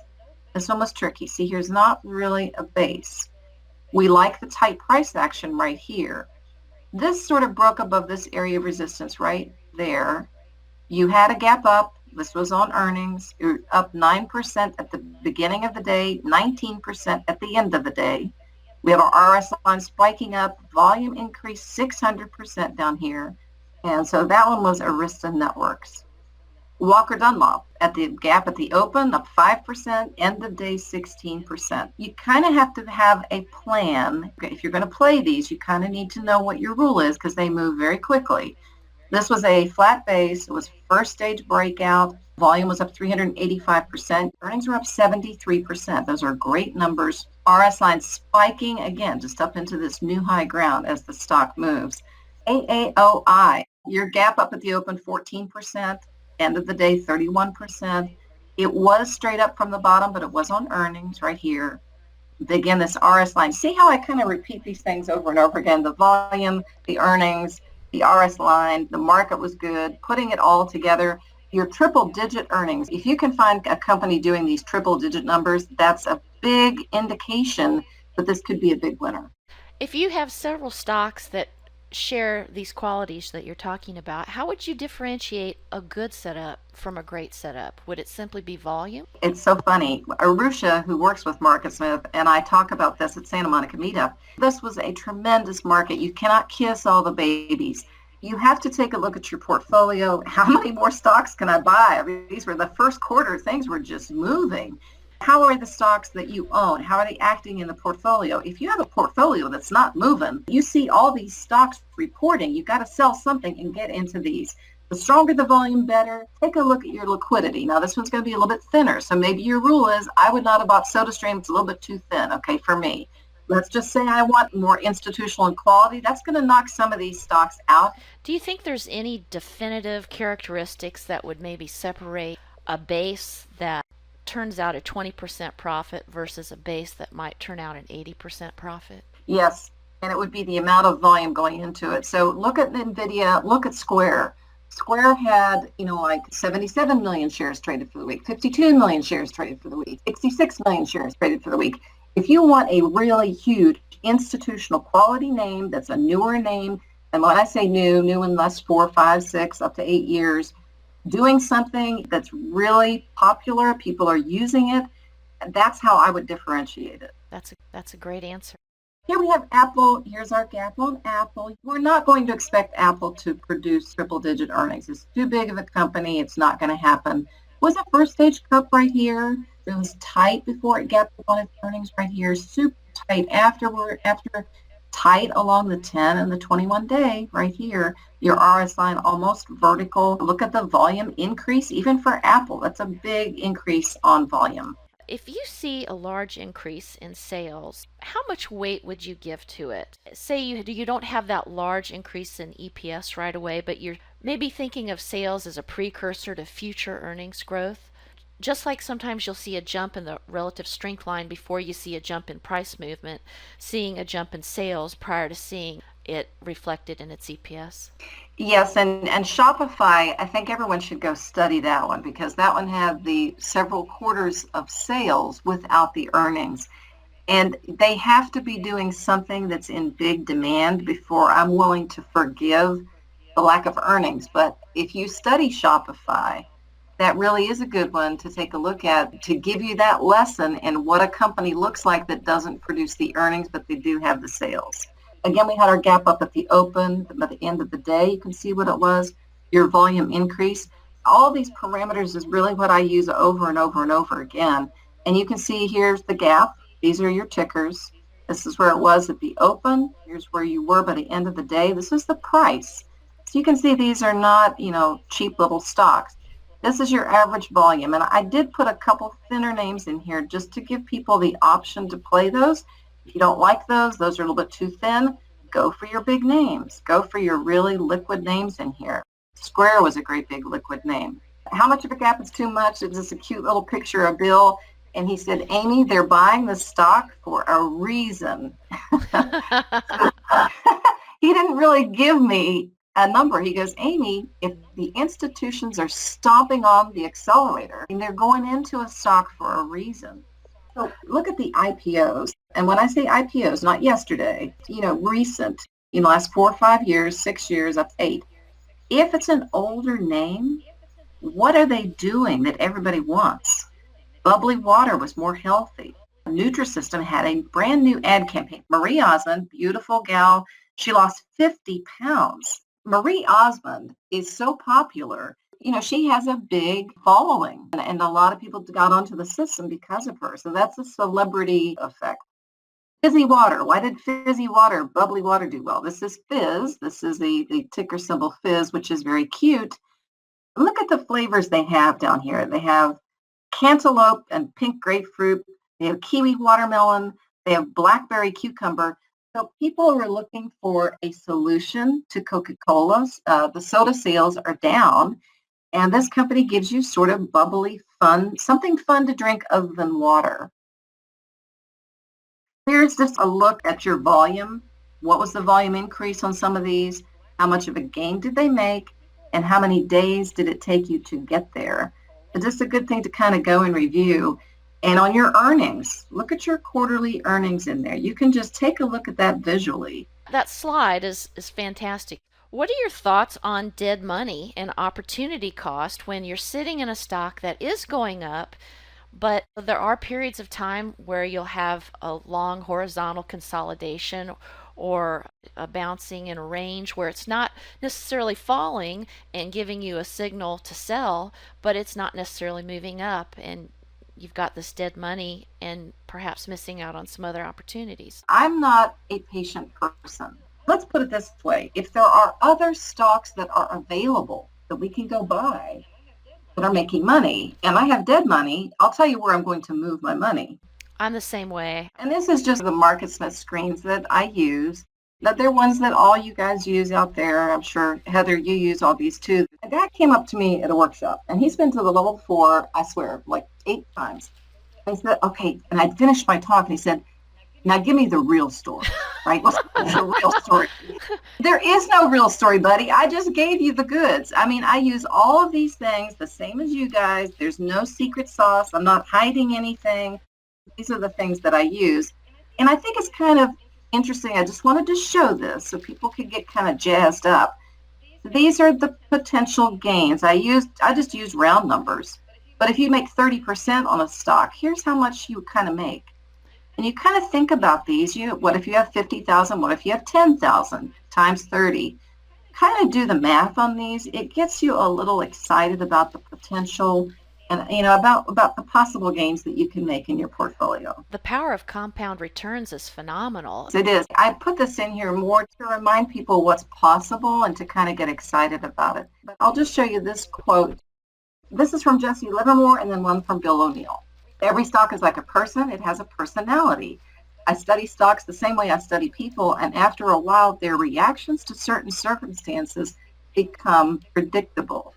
This one was tricky. See, here's not really a base. We like the tight price action right here. This sort of broke above this area of resistance right there. You had a gap up. This was on earnings. You're up 9% at the beginning of the day, 19% at the end of the day. We have our RS line spiking up, volume increase 600% down here. And so that one was Arista Networks. Walker Dunlop at the gap at the open, up 5%, end of day 16%. You kind of have to have a plan. If you're going to play these, you kind of need to know what your rule is because they move very quickly. This was a flat base. It was first stage breakout. Volume was up 385%. Earnings were up 73%. Those are great numbers. RS line spiking again, just up into this new high ground as the stock moves. AAOI, your gap up at the open 14%, end of the day 31%. It was straight up from the bottom, but it was on earnings right here. Again, this RS line. See how I kind of repeat these things over and over again? The volume, the earnings, the RS line, the market was good. Putting it all together, your triple-digit earnings. If you can find a company doing these triple-digit numbers, that's a big indication that this could be a big winner. If you have several stocks that share these qualities that you're talking about, how would you differentiate a good setup from a great setup? Would it simply be volume? It's so funny. Arusha, who works with Market Smith, and I talk about this at Santa Monica Meetup. This was a tremendous market. You cannot kiss all the babies. You have to take a look at your portfolio. How many more stocks can I buy? I mean, these were the first quarter. Things were just moving. How are the stocks that you own? How are they acting in the portfolio? If you have a portfolio that's not moving, you see all these stocks reporting. You've got to sell something and get into these. The stronger the volume, better. Take a look at your liquidity. Now, this one's going to be a little bit thinner. So maybe your rule is, I would not have bought SodaStream. It's a little bit too thin, okay, for me. Let's just say I want more institutional and quality. That's going to knock some of these stocks out. Do you think there's any definitive characteristics that would maybe separate a base that turns out a 20% profit versus a base that might turn out an 80% profit? Yes, and it would be the amount of volume going into it. So look at NVIDIA, look at Square. Square had, like 77 million shares traded for the week, 52 million shares traded for the week, 66 million shares traded for the week. If you want a really huge institutional quality name that's a newer name, and when I say new in the last 4, 5, 6, up to 8 years, doing something that's really popular, people are using it, that's how I would differentiate it. That's a great answer. Here we have Apple. Here's our gap on Apple. We're not going to expect Apple to produce triple-digit earnings. It's too big of a company. It's not going to happen. Was a first stage cup right here. It was tight before it gapped up on its earnings right here, super tight after tight along the 10 and the 21 day right here. Your RS line almost vertical. Look at the volume increase, even for Apple. That's a big increase on volume. If you see a large increase in sales, how much weight would you give to it? Say you don't have that large increase in EPS right away, but you're maybe thinking of sales as a precursor to future earnings growth. Just like sometimes you'll see a jump in the relative strength line before you see a jump in price movement, seeing a jump in sales prior to seeing it reflected in its EPS. Yes, and Shopify, I think everyone should go study that one because that one had the several quarters of sales without the earnings. And they have to be doing something that's in big demand before I'm willing to forgive the lack of earnings. But if you study Shopify, that really is a good one to take a look at to give you that lesson in what a company looks like that doesn't produce the earnings, but they do have the sales. Again, we had our gap up at the open, at the end of the day. You can see what it was, your volume increase. All these parameters is really what I use over and over and over again. And you can see here's the gap. These are your tickers. This is where it was at the open. Here's where you were by the end of the day. This is the price. So you can see these are not, cheap little stocks. This is your average volume. And I did put a couple thinner names in here just to give people the option to play those. If you don't like those are a little bit too thin, go for your big names. Go for your really liquid names in here. Square was a great big liquid name. How much of a gap is too much? It's just a cute little picture of Bill. And he said, Amy, they're buying the stock for a reason. He didn't really give me a number. He goes, Amy, if the institutions are stomping on the accelerator and they're going into a stock for a reason. So look at the IPOs. And when I say IPOs, not yesterday, recent, last 4 or 5 years, 6 years, up to 8. If it's an older name, what are they doing that everybody wants? Bubbly Water was more healthy. Nutrisystem had a brand new ad campaign. Marie Osmond, beautiful gal, she lost 50 pounds. Marie Osmond is so popular. She has a big following, and a lot of people got onto the system because of her. So that's a celebrity effect. Fizzy Water. Why did Fizzy Water, Bubbly Water do well? This is Fizz. This is the ticker symbol Fizz, which is very cute. Look at the flavors they have down here. They have cantaloupe and pink grapefruit. They have kiwi watermelon. They have blackberry cucumber. So people are looking for a solution to Coca-Cola. The soda sales are down. And this company gives you sort of bubbly, fun, something fun to drink other than water. Here's just a look at your volume. What was the volume increase on some of these? How much of a gain did they make? And how many days did it take you to get there? It's just a good thing to kind of go and review. And on your earnings, look at your quarterly earnings in there. You can just take a look at that visually. That slide is fantastic. What are your thoughts on dead money and opportunity cost when you're sitting in a stock that is going up, but there are periods of time where you'll have a long horizontal consolidation or a bouncing in a range where it's not necessarily falling and giving you a signal to sell, but it's not necessarily moving up, and you've got this dead money and perhaps missing out on some other opportunities? I'm not a patient person. Let's put it this way. If there are other stocks that are available that we can go buy that are making money, and I have dead money, I'll tell you where I'm going to move my money. I'm the same way. And this is just the MarketSmith screens that I use. Now, they're ones that all you guys use out there. I'm sure, Heather, you use all these too. A guy came up to me at a workshop, and he's been to the level 4, I swear, like 8 times. And he said, okay, and I finished my talk, and he said, now give me the real story, right? What's the real story? There is no real story, buddy. I just gave you the goods. I mean, I use all of these things the same as you guys. There's no secret sauce. I'm not hiding anything. These are the things that I use. And I think it's kind of interesting. I just wanted to show this so people could get kind of jazzed up. These are the potential gains. I just use round numbers. But if you make 30% on a stock, here's how much you kind of make. And you kind of think about these. What if you have 50,000? What if you have 10,000 times 30? Kind of do the math on these. It gets you a little excited about the potential. and about the possible gains that you can make in your portfolio. The power of compound returns is phenomenal. It is. I put this in here more to remind people what's possible and to kind of get excited about it. But I'll just show you this quote. This is from Jesse Livermore and then one from Bill O'Neill. Every stock is like a person. It has a personality. I study stocks the same way I study people, and after a while, their reactions to certain circumstances become predictable.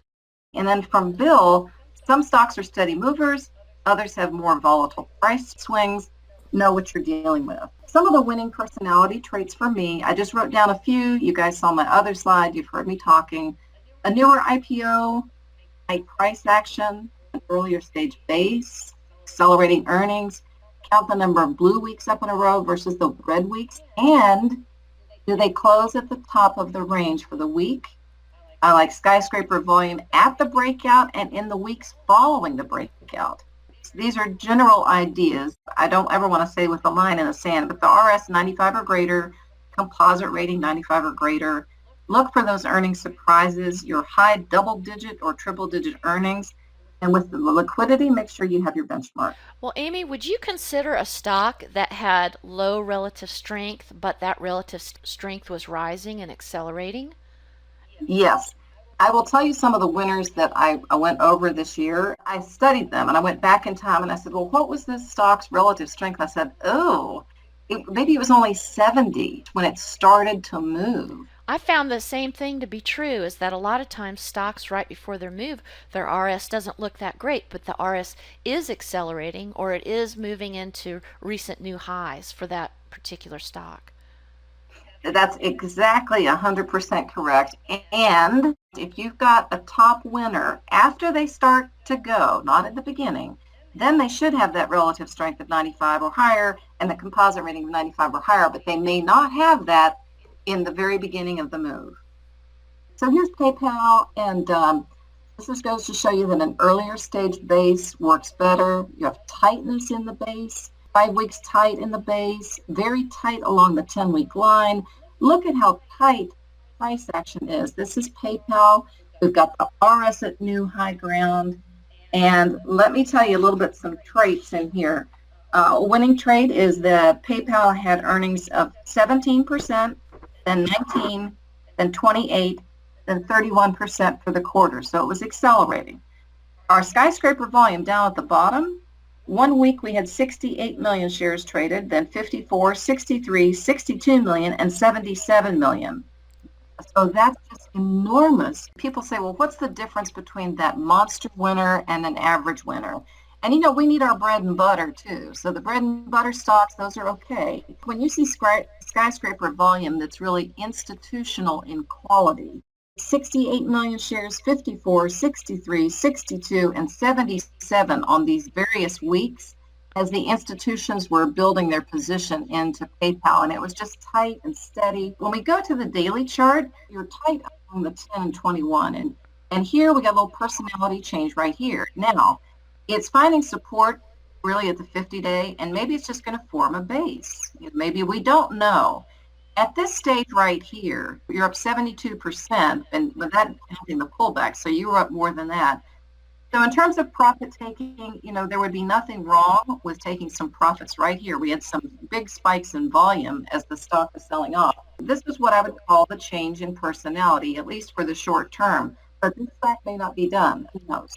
And then from Bill, some stocks are steady movers, others have more volatile price swings. Know what you're dealing with. Some of the winning personality traits for me, I just wrote down a few. You guys saw my other slide. You've heard me talking. A newer IPO, high price action, an earlier stage base, accelerating earnings, count the number of blue weeks up in a row versus the red weeks, and do they close at the top of the range for the week? I like skyscraper volume at the breakout and in the weeks following the breakout. These are general ideas. I don't ever want to say with a line in the sand, but the RS 95 or greater, composite rating 95 or greater. Look for those earnings surprises, your high double-digit or triple-digit earnings. And with the liquidity, make sure you have your benchmark. Well, Amy, would you consider a stock that had low relative strength, but that relative strength was rising and accelerating? Yes. I will tell you some of the winners that I went over this year. I studied them and I went back in time and I said, well, what was this stock's relative strength? I said, maybe it was only 70 when it started to move. I found the same thing to be true, is that a lot of times stocks right before their move, their RS doesn't look that great, but the RS is accelerating or it is moving into recent new highs for that particular stock. That's exactly 100% correct. And if you've got a top winner, after they start to go, not at the beginning, then they should have that relative strength of 95 or higher and the composite rating of 95 or higher, but they may not have that in the very beginning of the move. So here's PayPal, and this just goes to show you that an earlier stage base works better. You have tightness in the base, 5 weeks tight in the base, very tight along the 10-week line. Look at how tight price action is. This is PayPal. We've got the RS at new high ground. And let me tell you a little bit some traits in here. A winning trait is that PayPal had earnings of 17%, then 19, then 28, then 31% for the quarter. So it was accelerating. Our skyscraper volume down at the bottom, 1 week we had 68 million shares traded, then 54, 63, 62 million, and 77 million. So that's just enormous. People say, well, what's the difference between that monster winner and an average winner? And, we need our bread and butter, too. So the bread and butter stocks, those are okay. When you see skyscraper volume that's really institutional in quality, 68 million shares, 54, 63, 62, and 77 on these various weeks as the institutions were building their position into PayPal. And it was just tight and steady. When we go to the daily chart, you're tight on the 10 and 21. And here we got a little personality change right here. Now, it's finding support really at the 50-day, and maybe it's just going to form a base. Maybe we don't know. At this stage right here, you're up 72%, and with that counting the pullback, so you were up more than that. So in terms of profit taking, there would be nothing wrong with taking some profits right here. We had some big spikes in volume as the stock was selling off. This is what I would call the change in personality, at least for the short term. But this fact may not be done. Who knows?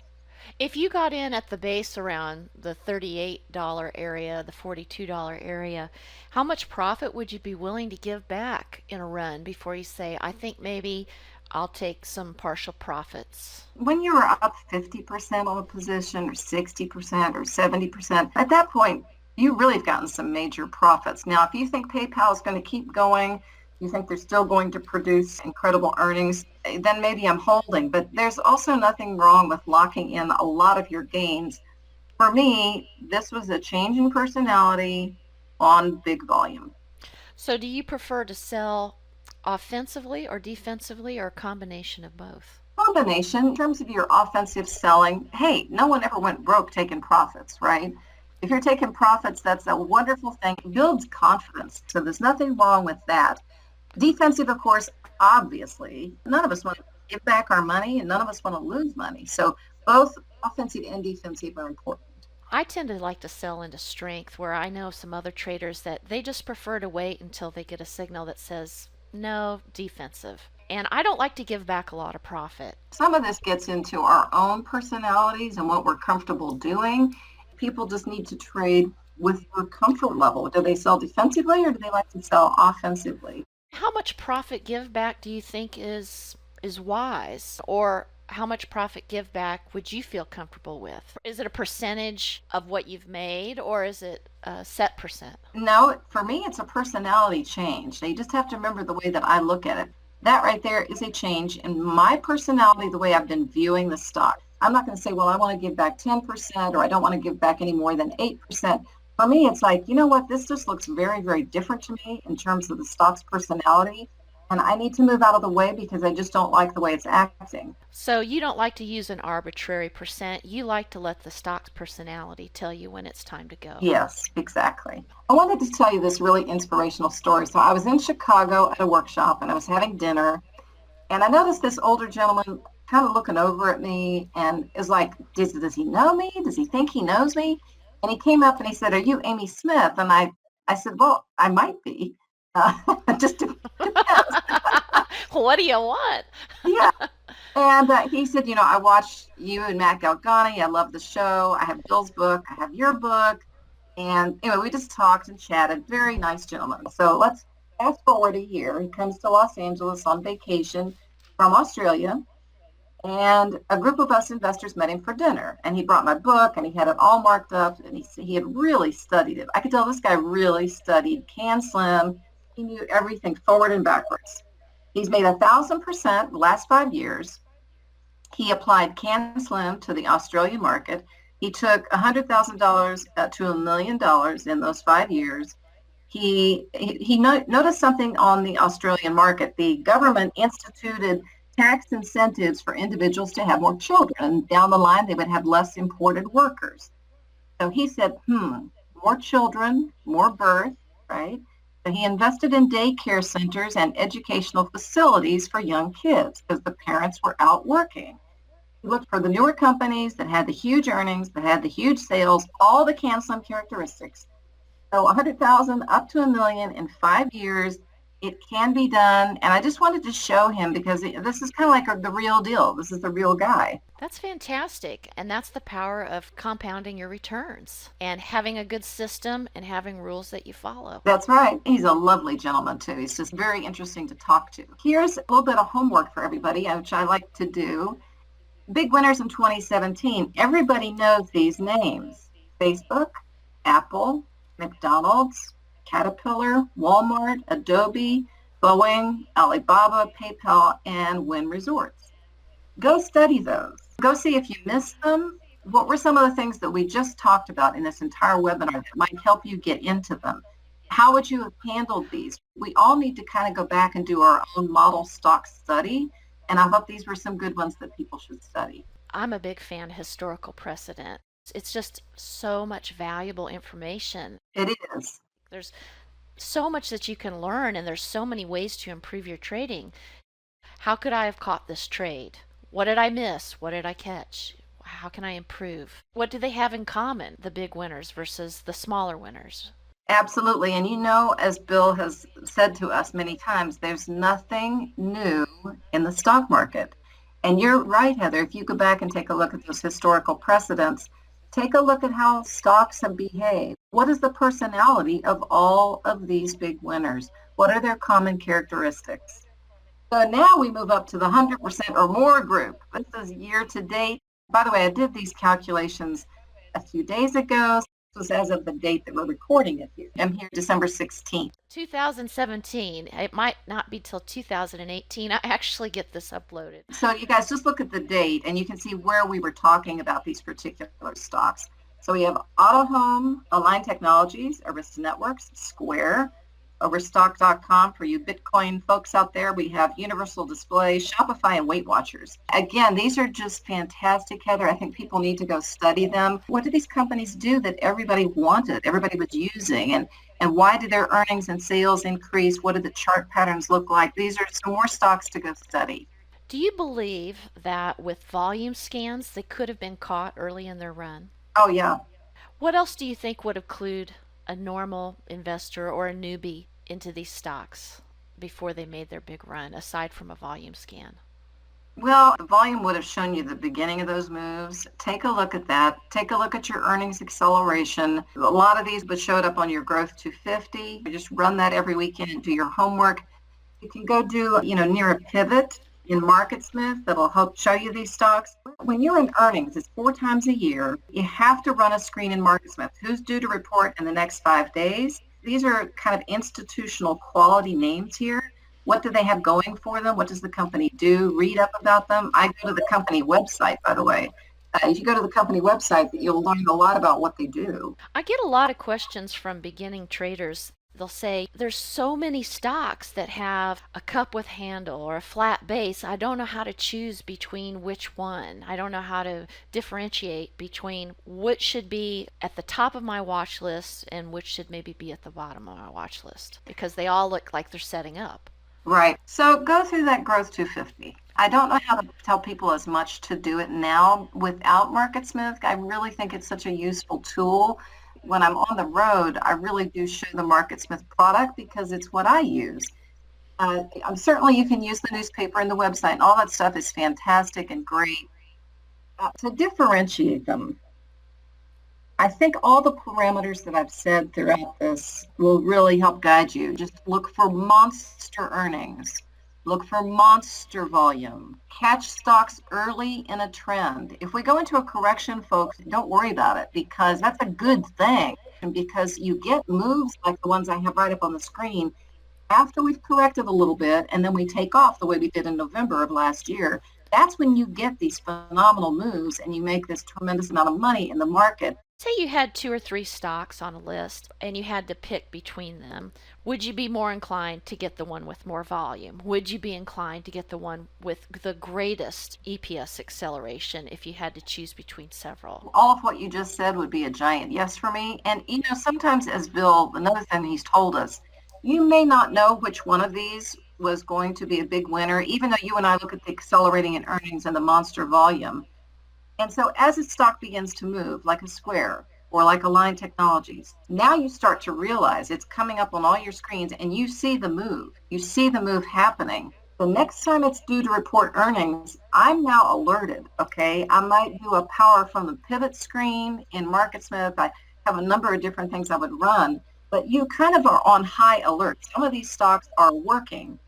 If you got in at the base around the $38 area, the $42 area, how much profit would you be willing to give back in a run before you say, I think maybe I'll take some partial profits? When you were up 50% on a position or 60% or 70%, at that point, you really have gotten some major profits. Now, if you think PayPal is going to keep going, you think they're still going to produce incredible earnings, then maybe I'm holding. But there's also nothing wrong with locking in a lot of your gains. For me, this was a change in personality on big volume. So do you prefer to sell offensively or defensively, or a combination of both? Combination. In terms of your offensive selling, hey, no one ever went broke taking profits, right? If you're taking profits, that's a wonderful thing. It builds confidence. So there's nothing wrong with that. Defensive, of course, obviously, none of us want to give back our money and none of us want to lose money. So both offensive and defensive are important. I tend to like to sell into strength, where I know some other traders that they just prefer to wait until they get a signal that says no, defensive. And I don't like to give back a lot of profit. Some of this gets into our own personalities and what we're comfortable doing. People just need to trade with their comfort level. Do they sell defensively or do they like to sell offensively? How much profit give back do you think is wise? Or how much profit give back would you feel comfortable with? Is it a percentage of what you've made, or is it a set percent? No, for me, it's a personality change. You just have to remember the way that I look at it. That right there is a change in my personality, the way I've been viewing the stock. I'm not going to say, well, I want to give back 10% or I don't want to give back any more than 8%. For me, it's like, you know what, this just looks very, very different to me in terms of the stock's personality. And I need to move out of the way because I just don't like the way it's acting. So you don't like to use an arbitrary percent. You like to let the stock's personality tell you when it's time to go. Yes, exactly. I wanted to tell you this really inspirational story. So I was in Chicago at a workshop and I was having dinner. And I noticed this older gentleman kind of looking over at me and is like, does he know me? Does he think he knows me? And he came up and he said, are you Amy Smith? And I said, well, I might be. Just depends. What do you want? Yeah. And he said, you know, I watched you and Matt Galgani. I love the show. I have Bill's book. I have your book. And anyway, we just talked and chatted. Very nice gentleman. So let's fast forward a year. He comes to Los Angeles on vacation from Australia. And a group of us investors met him for dinner. And he brought my book and he had it all marked up. And he had really studied it. I could tell this guy really studied Can Slim. He knew everything forward and backwards. He's made 1,000% the last 5 years. He applied Can Slim to the Australian market. He took $100,000 to $1 million in those 5 years. He noticed something on the Australian market. The government instituted tax incentives for individuals to have more children. And down the line, they would have less imported workers. So he said, more children, more birth, right? So he invested in daycare centers and educational facilities for young kids because the parents were out working. He looked for the newer companies that had the huge earnings, that had the huge sales, all the Can Slim characteristics. So 100,000 up to $1 million in 5 years. It can be done. And I just wanted to show him because this is kind of like the real deal. This is the real guy. That's fantastic. And that's the power of compounding your returns and having a good system and having rules that you follow. That's right. He's a lovely gentleman, too. He's just very interesting to talk to. Here's a little bit of homework for everybody, which I like to do. Big winners in 2017. Everybody knows these names. Facebook, Apple, McDonald's, Caterpillar, Walmart, Adobe, Boeing, Alibaba, PayPal, and Wynn Resorts. Go study those. Go see if you missed them. What were some of the things that we just talked about in this entire webinar that might help you get into them? How would you have handled these? We all need to kind of go back and do our own model stock study. And I thought these were some good ones that people should study. I'm a big fan of historical precedent. It's just so much valuable information. It is. There's so much that you can learn, and there's so many ways to improve your trading. How could I have caught this trade? What did I miss? What did I catch? How can I improve? What do they have in common, the big winners versus the smaller winners? Absolutely. And you know, as Bill has said to us many times, there's nothing new in the stock market. And you're right, Heather. If you go back and take a look at those historical precedents, take a look at how stocks have behaved. What is the personality of all of these big winners? What are their common characteristics? So now we move up to the 100% or more group. This is year to date. By the way, I did these calculations a few days ago. This was as of the date that we're recording it here. I'm here December 16th. 2017. It might not be till 2018. I actually get this uploaded. So you guys just look at the date and you can see where we were talking about these particular stocks. So we have Auto Home, Align Technologies, Arista Networks, Square, Overstock.com for you Bitcoin folks out there. We have Universal Display, Shopify, and Weight Watchers. Again, these are just fantastic, Heather. I think people need to go study them. What do these companies do that everybody wanted, everybody was using? And why did their earnings and sales increase? What did the chart patterns look like? These are some more stocks to go study. Do you believe that with volume scans they could have been caught early in their run? Oh, yeah. What else do you think would have clued a normal investor or a newbie into these stocks before they made their big run, aside from a volume scan? Well, the volume would have shown you the beginning of those moves. Take a look at that. Take a look at your earnings acceleration. A lot of these would showed up on your growth 250. You just run that every weekend and do your homework. You can go do, near a pivot in MarketSmith that'll help show you these stocks. When you're in earnings, it's 4 times a year. You have to run a screen in MarketSmith. Who's due to report in the next 5 days? These are kind of institutional quality names here. What do they have going for them? What does the company do? Read up about them. I go to the company website, by the way. If you go to the company website, you'll learn a lot about what they do. I get a lot of questions from beginning traders. They'll say, there's so many stocks that have a cup with handle or a flat base. I don't know how to choose between which one. I don't know how to differentiate between which should be at the top of my watch list and which should maybe be at the bottom of my watch list because they all look like they're setting up. Right. So go through that growth 250. I don't know how to tell people as much to do it now without MarketSmith. I really think it's such a useful tool. When I'm on the road, I really do show the MarketSmith product because it's what I use. Certainly you can use the newspaper and the website, and all that stuff is fantastic and great. To differentiate them, I think all the parameters that I've said throughout this will really help guide you. Just look for monster earnings. Look for monster volume. Catch stocks early in a trend. If we go into a correction, folks, don't worry about it because that's a good thing. And because you get moves like the ones I have right up on the screen after we've corrected a little bit and then we take off the way we did in November of last year, that's when you get these phenomenal moves and you make this tremendous amount of money in the market. Say you had 2 or 3 stocks on a list and you had to pick between them. Would you be more inclined to get the one with more volume? Would you be inclined to get the one with the greatest EPS acceleration if you had to choose between several? All of what you just said would be a giant yes for me. And, sometimes as Bill, another thing he's told us, you may not know which one of these was going to be a big winner, even though you and I look at the accelerating in earnings and the monster volume. And so as a stock begins to move, like a Square or like a Lyme Technologies, now you start to realize it's coming up on all your screens and you see the move. You see the move happening. The next time it's due to report earnings, I'm now alerted, okay? I might do a power from the pivot screen in MarketSmith. I have a number of different things I would run, but you kind of are on high alert. Some of these stocks are working.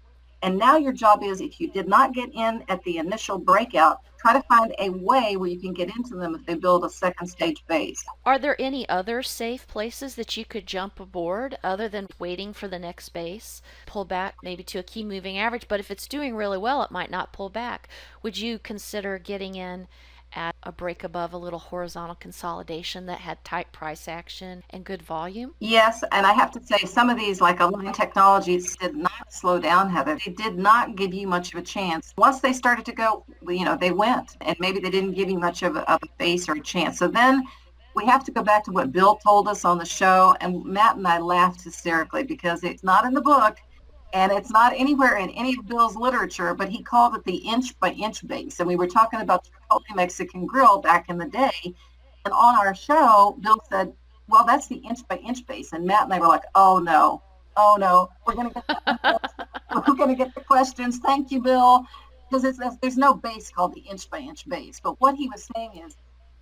And now your job is, if you did not get in at the initial breakout, try to find a way where you can get into them if they build a second stage base. Are there any other safe places that you could jump aboard other than waiting for the next base? Pull back maybe to a key moving average, but if it's doing really well, it might not pull back. Would you consider getting in at a break above a little horizontal consolidation that had tight price action and good volume? Yes, and I have to say some of these, like Lyme Technologies, did not slow down, Heather. They did not give you much of a chance. Once they started to go, they went, and maybe they didn't give you much of a base or a chance. So then we have to go back to what Bill told us on the show, and Matt and I laughed hysterically because it's not in the book, and it's not anywhere in any of Bill's literature, but he called it the inch by inch base. And we were talking about the Chipotle Mexican Grill back in the day. And on our show, Bill said, well, that's the inch by inch base. And Matt and I were like, oh no, we're going to get the questions. Thank you, Bill. Because there's no base called the inch by inch base. But what he was saying is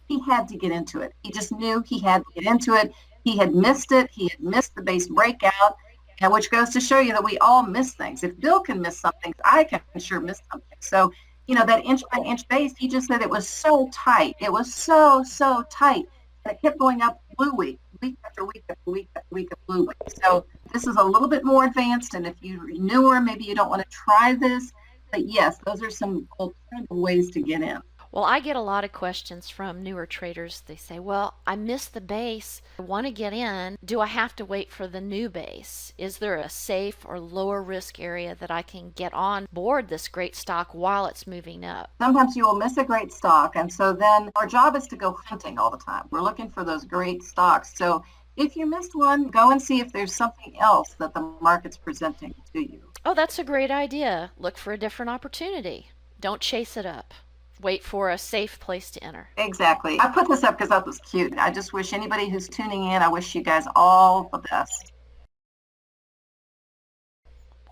he had to get into it. He just knew he had to get into it. He had missed it. He had missed the base breakout. And which goes to show you that we all miss things. If Bill can miss something, I can sure miss something. So, that inch by inch base, he just said it was so tight. It was so tight. And it kept going up blue week after week after week after week of blue week. So this is a little bit more advanced. And if you're newer, maybe you don't want to try this. But yes, those are some alternative ways to get in. Well, I get a lot of questions from newer traders. They say, well, I missed the base. I want to get in. Do I have to wait for the new base? Is there a safe or lower risk area that I can get on board this great stock while it's moving up? Sometimes you will miss a great stock. And so then our job is to go hunting all the time. We're looking for those great stocks. So if you missed one, go and see if there's something else that the market's presenting to you. Oh, that's a great idea. Look for a different opportunity. Don't chase it up. Wait for a safe place to enter. Exactly. I put this up because that was cute. I just wish anybody who's tuning in, I wish you guys all the best.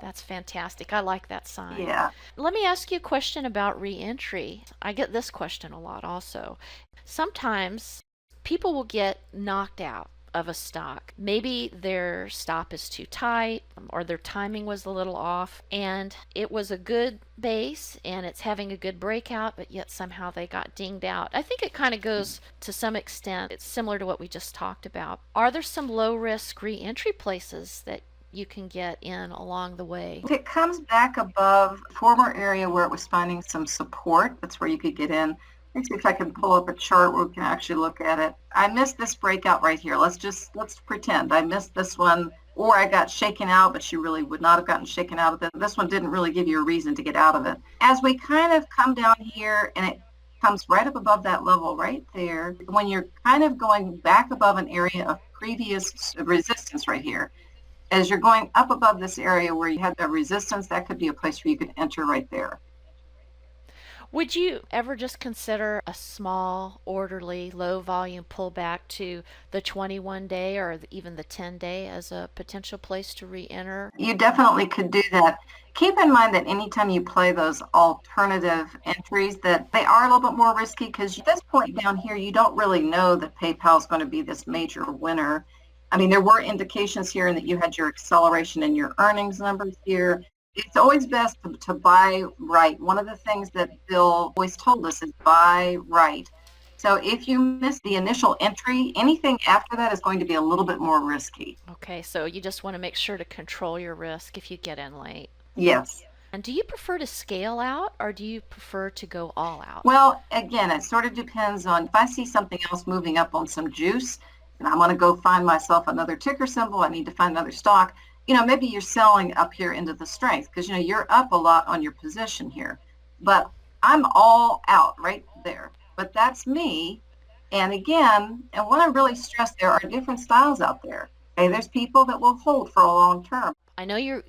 That's fantastic. I like that sign. Yeah. Let me ask you a question about reentry. I get this question a lot also. Sometimes people will get knocked out of a stock. Maybe their stop is too tight or their timing was a little off and it was a good base and it's having a good breakout, but yet somehow they got dinged out. I think it kind of goes to some extent, it's similar to what we just talked about. Are there some low risk reentry places that you can get in along the way? If it comes back above the former area where it was finding some support, that's where you could get in. Let's see if I can pull up a chart where we can actually look at it. I missed this breakout right here. Let's pretend I missed this one, or I got shaken out, but you really would not have gotten shaken out of it. This one didn't really give you a reason to get out of it. As we kind of come down here and it comes right up above that level right there, when you're kind of going back above an area of previous resistance right here, as you're going up above this area where you had the resistance, that could be a place where you could enter right there. Would you ever just consider a small, orderly, low volume pullback to the 21 day or even the 10 day as a potential place to re-enter? You definitely could do that. Keep in mind that anytime you play those alternative entries, that they are a little bit more risky because at this point down here, you don't really know that PayPal is going to be this major winner. I mean, there were indications here in that you had your acceleration in your earnings numbers here. It's always best to buy right. One of the things that Bill always told us is buy right. So if you miss the initial entry, anything after that is going to be a little bit more risky. Okay, so you just want to make sure to control your risk if you get in late. Yes. And do you prefer to scale out or do you prefer to go all out? Well, again, it sort of depends on if I see something else moving up on some juice and I want to go find myself another ticker symbol, I need to find another stock. Maybe you're selling up here into the strength because, you're up a lot on your position here. But I'm all out right there. But that's me. And again, and what I really stress, there are different styles out there. Okay, there's people that will hold for a long term. I know you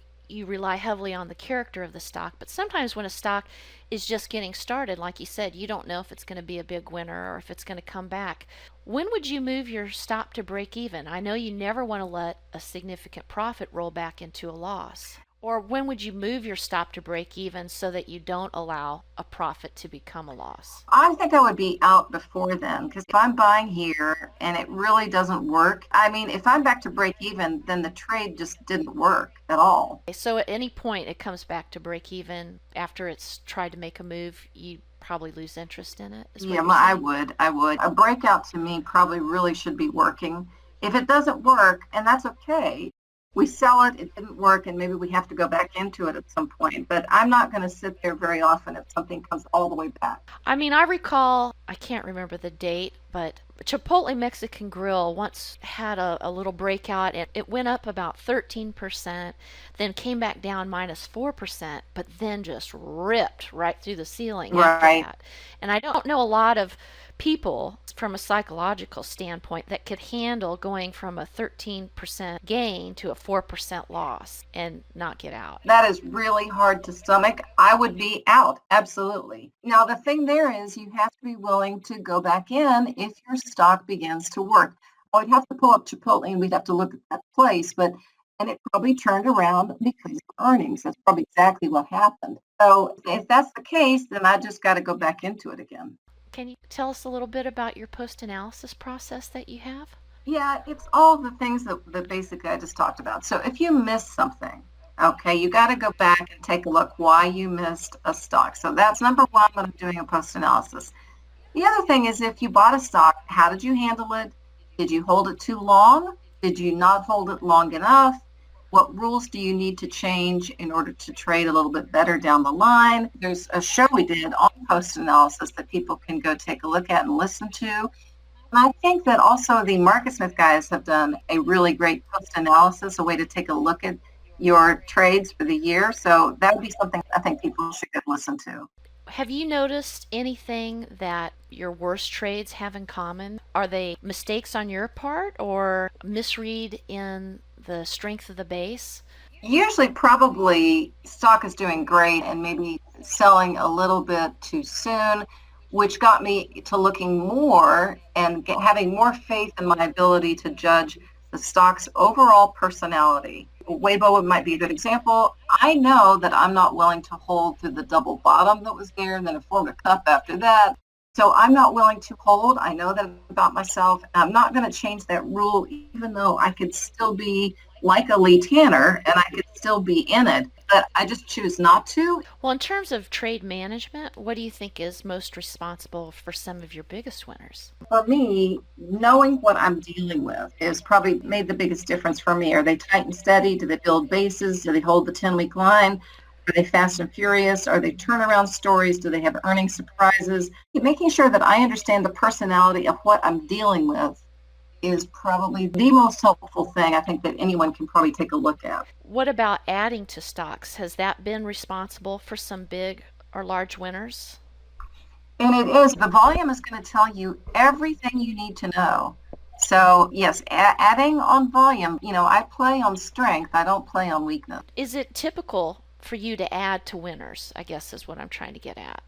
rely heavily on the character of the stock, but sometimes when a stock is just getting started, like you said, you don't know if it's going to be a big winner or if it's going to come back. When would you move your stop to break even? I know you never want to let a significant profit roll back into a loss. Or when would you move your stop to break even so that you don't allow a profit to become a loss? I think I would be out before then because if I'm buying here and it really doesn't work, I mean, if I'm back to break even, then the trade just didn't work at all. So at any point it comes back to break even after it's tried to make a move, you probably lose interest in it? Yeah, I would. A breakout to me probably really should be working. If it doesn't work, and that's okay, we sell it, it didn't work, and maybe we have to go back into it at some point. But I'm not going to sit there very often if something comes all the way back. I mean, I recall, I can't remember the date, but Chipotle Mexican Grill once had a little breakout and it went up about 13%, then came back down -4%, but then just ripped right through the ceiling after that. And I don't know a lot of people from a psychological standpoint that could handle going from a 13% gain to a 4% loss and not get out. That is really hard to stomach. I would be out, absolutely. Now, the thing there is you have to be willing to go back in if your stock begins to work. I'd have to pull up Chipotle and we'd have to look at that place, and it probably turned around because of earnings. That's probably exactly what happened. So if that's the case, then I just got to go back into it again. Can you tell us a little bit about your post-analysis process that you have? Yeah, it's all the things that basically I just talked about. So if you miss something, okay, you got to go back and take a look why you missed a stock. So that's number one when I'm doing a post-analysis. The other thing is if you bought a stock, how did you handle it? Did you hold it too long? Did you not hold it long enough? What rules do you need to change in order to trade a little bit better down the line? There's a show we did on post-analysis that people can go take a look at and listen to. And I think that also the MarketSmith guys have done a really great post-analysis, a way to take a look at your trades for the year. So that would be something I think people should go listen to. Have you noticed anything that your worst trades have in common? Are they mistakes on your part or misread in the strength of the base? Usually, probably stock is doing great and maybe selling a little bit too soon, which got me to looking more and having more faith in my ability to judge the stock's overall personality. Weibo might be a good example. I know that I'm not willing to hold through the double bottom that was there and then it formed a cup after that. So I'm not willing to hold. I know that about myself. I'm not going to change that rule, even though I could still be like a Lee Tanner and I could still be in it, but I just choose not to. Well, in terms of trade management, what do you think is most responsible for some of your biggest winners? For me, knowing what I'm dealing with is probably made the biggest difference for me. Are they tight and steady? Do they build bases? Do they hold the 10-week line? Are they fast and furious? Are they turnaround stories? Do they have earnings surprises? Making sure that I understand the personality of what I'm dealing with is probably the most helpful thing I think that anyone can probably take a look at. What about adding to stocks? Has that been responsible for some big or large winners? And it is, the volume is going to tell you everything you need to know. So yes, adding on volume, I play on strength. I don't play on weakness. Is it typical for you to add to winners? I guess is what I'm trying to get at.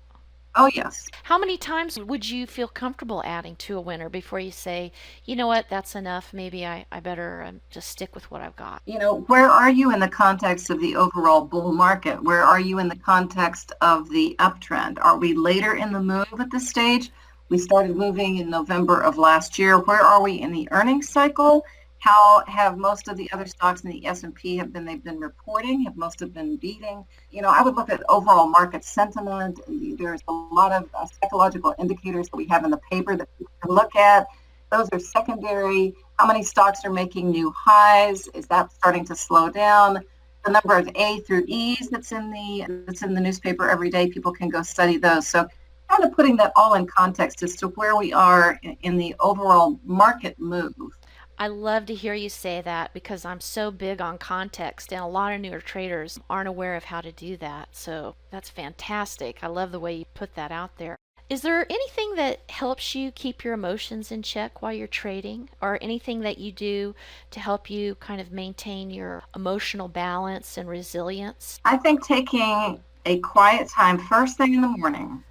Oh yes. How many times would you feel comfortable adding to a winner before you say, you know what, that's enough. Maybe I better just stick with what I've got? Where are you in the context of the overall bull market? Where are you in the context of the uptrend? Are we later in the move at this stage? We started moving in November of last year. Where are we in the earnings cycle? How have most of the other stocks in the S&P they've been reporting? Have most of been beating? I would look at overall market sentiment. There's a lot of psychological indicators that we have in the paper that people can look at. Those are secondary. How many stocks are making new highs? Is that starting to slow down? The number of A through E's that's in the newspaper every day, people can go study those. So kind of putting that all in context as to where we are in the overall market move. I love to hear you say that because I'm so big on context, and a lot of newer traders aren't aware of how to do that. So that's fantastic. I love the way you put that out there. Is there anything that helps you keep your emotions in check while you're trading, or anything that you do to help you kind of maintain your emotional balance and resilience? I think taking a quiet time first thing in the morning,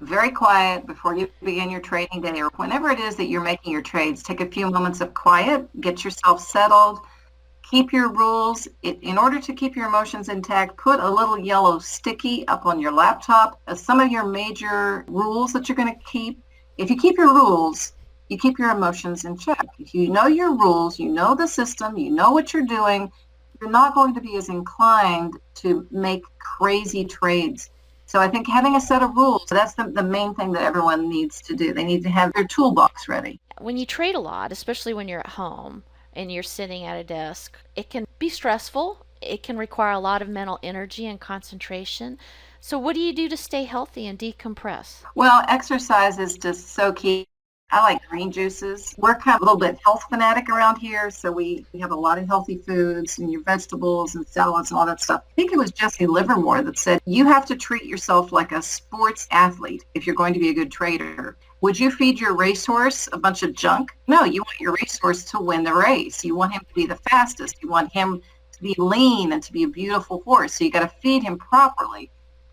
very quiet before you begin your trading day or whenever it is that you're making your trades, take a few moments of quiet, get yourself settled, keep your rules. In order to keep your emotions intact, put a little yellow sticky up on your laptop as some of your major rules that you're going to keep. If you keep your rules, you keep your emotions in check. If you know your rules, you know the system, you know what you're doing, you're not going to be as inclined to make crazy trades. So I think having a set of rules, that's the main thing that everyone needs to do. They need to have their toolbox ready. When you trade a lot, especially when you're at home and you're sitting at a desk, it can be stressful. It can require a lot of mental energy and concentration. So what do you do to stay healthy and decompress? Well, exercise is just so key. I like green juices. We're kind of a little bit health fanatic around here, so we have a lot of healthy foods and your vegetables and salads and all that stuff. I think it was Jesse Livermore that said, you have to treat yourself like a sports athlete if you're going to be a good trader. Would you feed your racehorse a bunch of junk? No, you want your racehorse to win the race. You want him to be the fastest. You want him to be lean and to be a beautiful horse. So you got to feed him properly.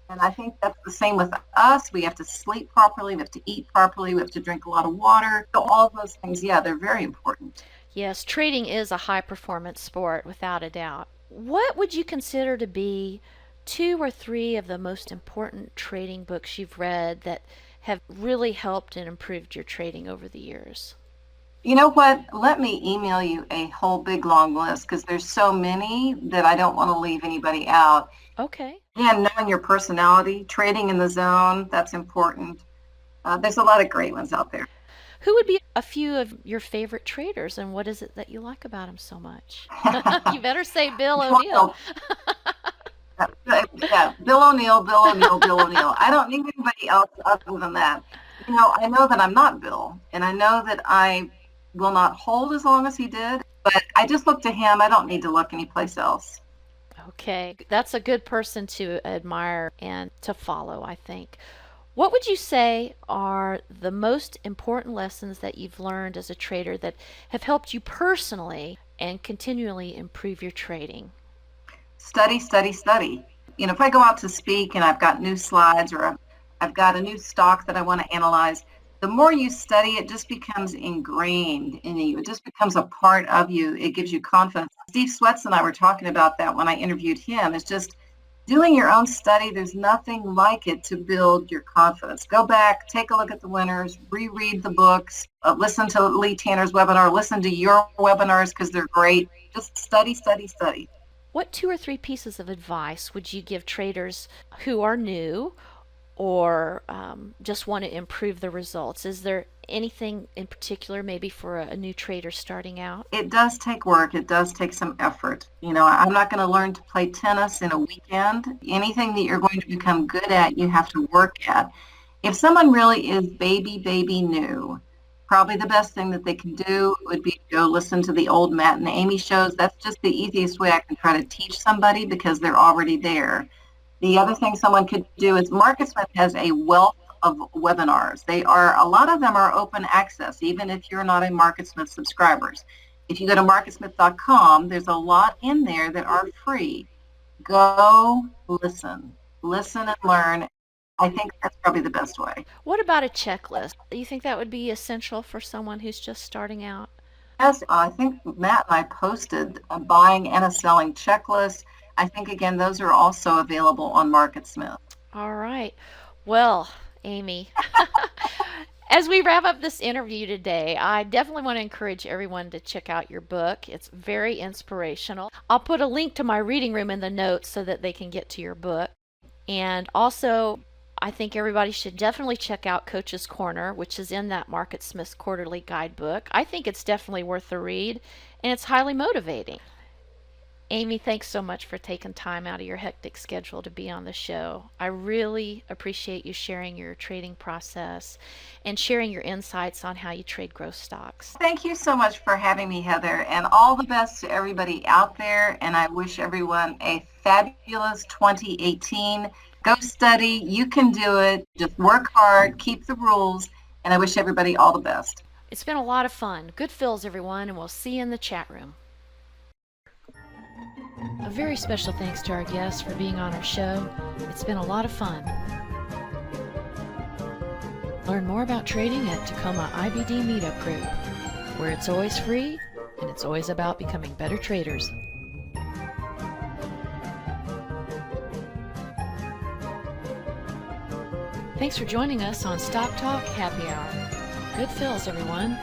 And I think that's the same with us. We have to sleep properly. We have to eat properly. We have to drink a lot of water. So all those things, yeah, they're very important. Yes, trading is a high performance sport without a doubt. What would you consider to be 2 or 3 of the most important trading books you've read that have really helped and improved your trading over the years? You know what? Let me email you a whole big long list because there's so many that I don't want to leave anybody out. Okay. And knowing your personality, trading in the zone, that's important. There's a lot of great ones out there. Who would be a few of your favorite traders, and what is it that you like about them so much? You better say Bill O'Neill. Yeah, Bill O'Neill, Bill O'Neill, Bill O'Neill. I don't need anybody else other than that. I know that I'm not Bill, and I know that I will not hold as long as he did, but I just look to him. I don't need to look anyplace else. Okay, that's a good person to admire and to follow, I think. What would you say are the most important lessons that you've learned as a trader that have helped you personally and continually improve your trading? study, study, study. If I go out to speak and I've got new slides or I've got a new stock that I want to analyze, the more you study, it just becomes ingrained in you. It just becomes a part of you. It gives you confidence. Steve Sweats and I were talking about that when I interviewed him. It's just doing your own study. There's nothing like it to build your confidence. Go back, take a look at the winners, reread the books, listen to Lee Tanner's webinar, listen to your webinars because they're great. Just study, study, study. What 2 or 3 pieces of advice would you give traders who are new or just want to improve the results? Is there anything in particular maybe for a new trader starting out? It does take work. It does take some effort. I'm not going to learn to play tennis in a weekend. Anything that you're going to become good at, you have to work at. If someone really is baby new, probably the best thing that they can do would be to go listen to the old Matt and Amy shows. That's just the easiest way I can try to teach somebody because they're already there. The other thing someone could do is MarketSmith has a wealth of webinars. A lot of them are open access, even if you're not a MarketSmith subscribers. If you go to marketsmith.com, there's a lot in there that are free. Go listen and learn. I think that's probably the best way. What about a checklist? Do you think that would be essential for someone who's just starting out? Yes, I think Matt and I posted a buying and a selling checklist. I think, again, those are also available on MarketSmith. All right. Well, Amy, as we wrap up this interview today, I definitely want to encourage everyone to check out your book. It's very inspirational. I'll put a link to my reading room in the notes so that they can get to your book. And also, I think everybody should definitely check out Coach's Corner, which is in that MarketSmith quarterly guidebook. I think it's definitely worth the read, and it's highly motivating. Amy, thanks so much for taking time out of your hectic schedule to be on the show. I really appreciate you sharing your trading process and sharing your insights on how you trade growth stocks. Thank you so much for having me, Heather, and all the best to everybody out there. And I wish everyone a fabulous 2018. Go study. You can do it. Just work hard, keep the rules, and I wish everybody all the best. It's been a lot of fun. Good fills, everyone, and we'll see you in the chat room. A very special thanks to our guests for being on our show. It's been a lot of fun. Learn more about trading at Tacoma IBD Meetup Group, where it's always free and it's always about becoming better traders. Thanks for joining us on Stock Talk Happy Hour. Good fills, everyone.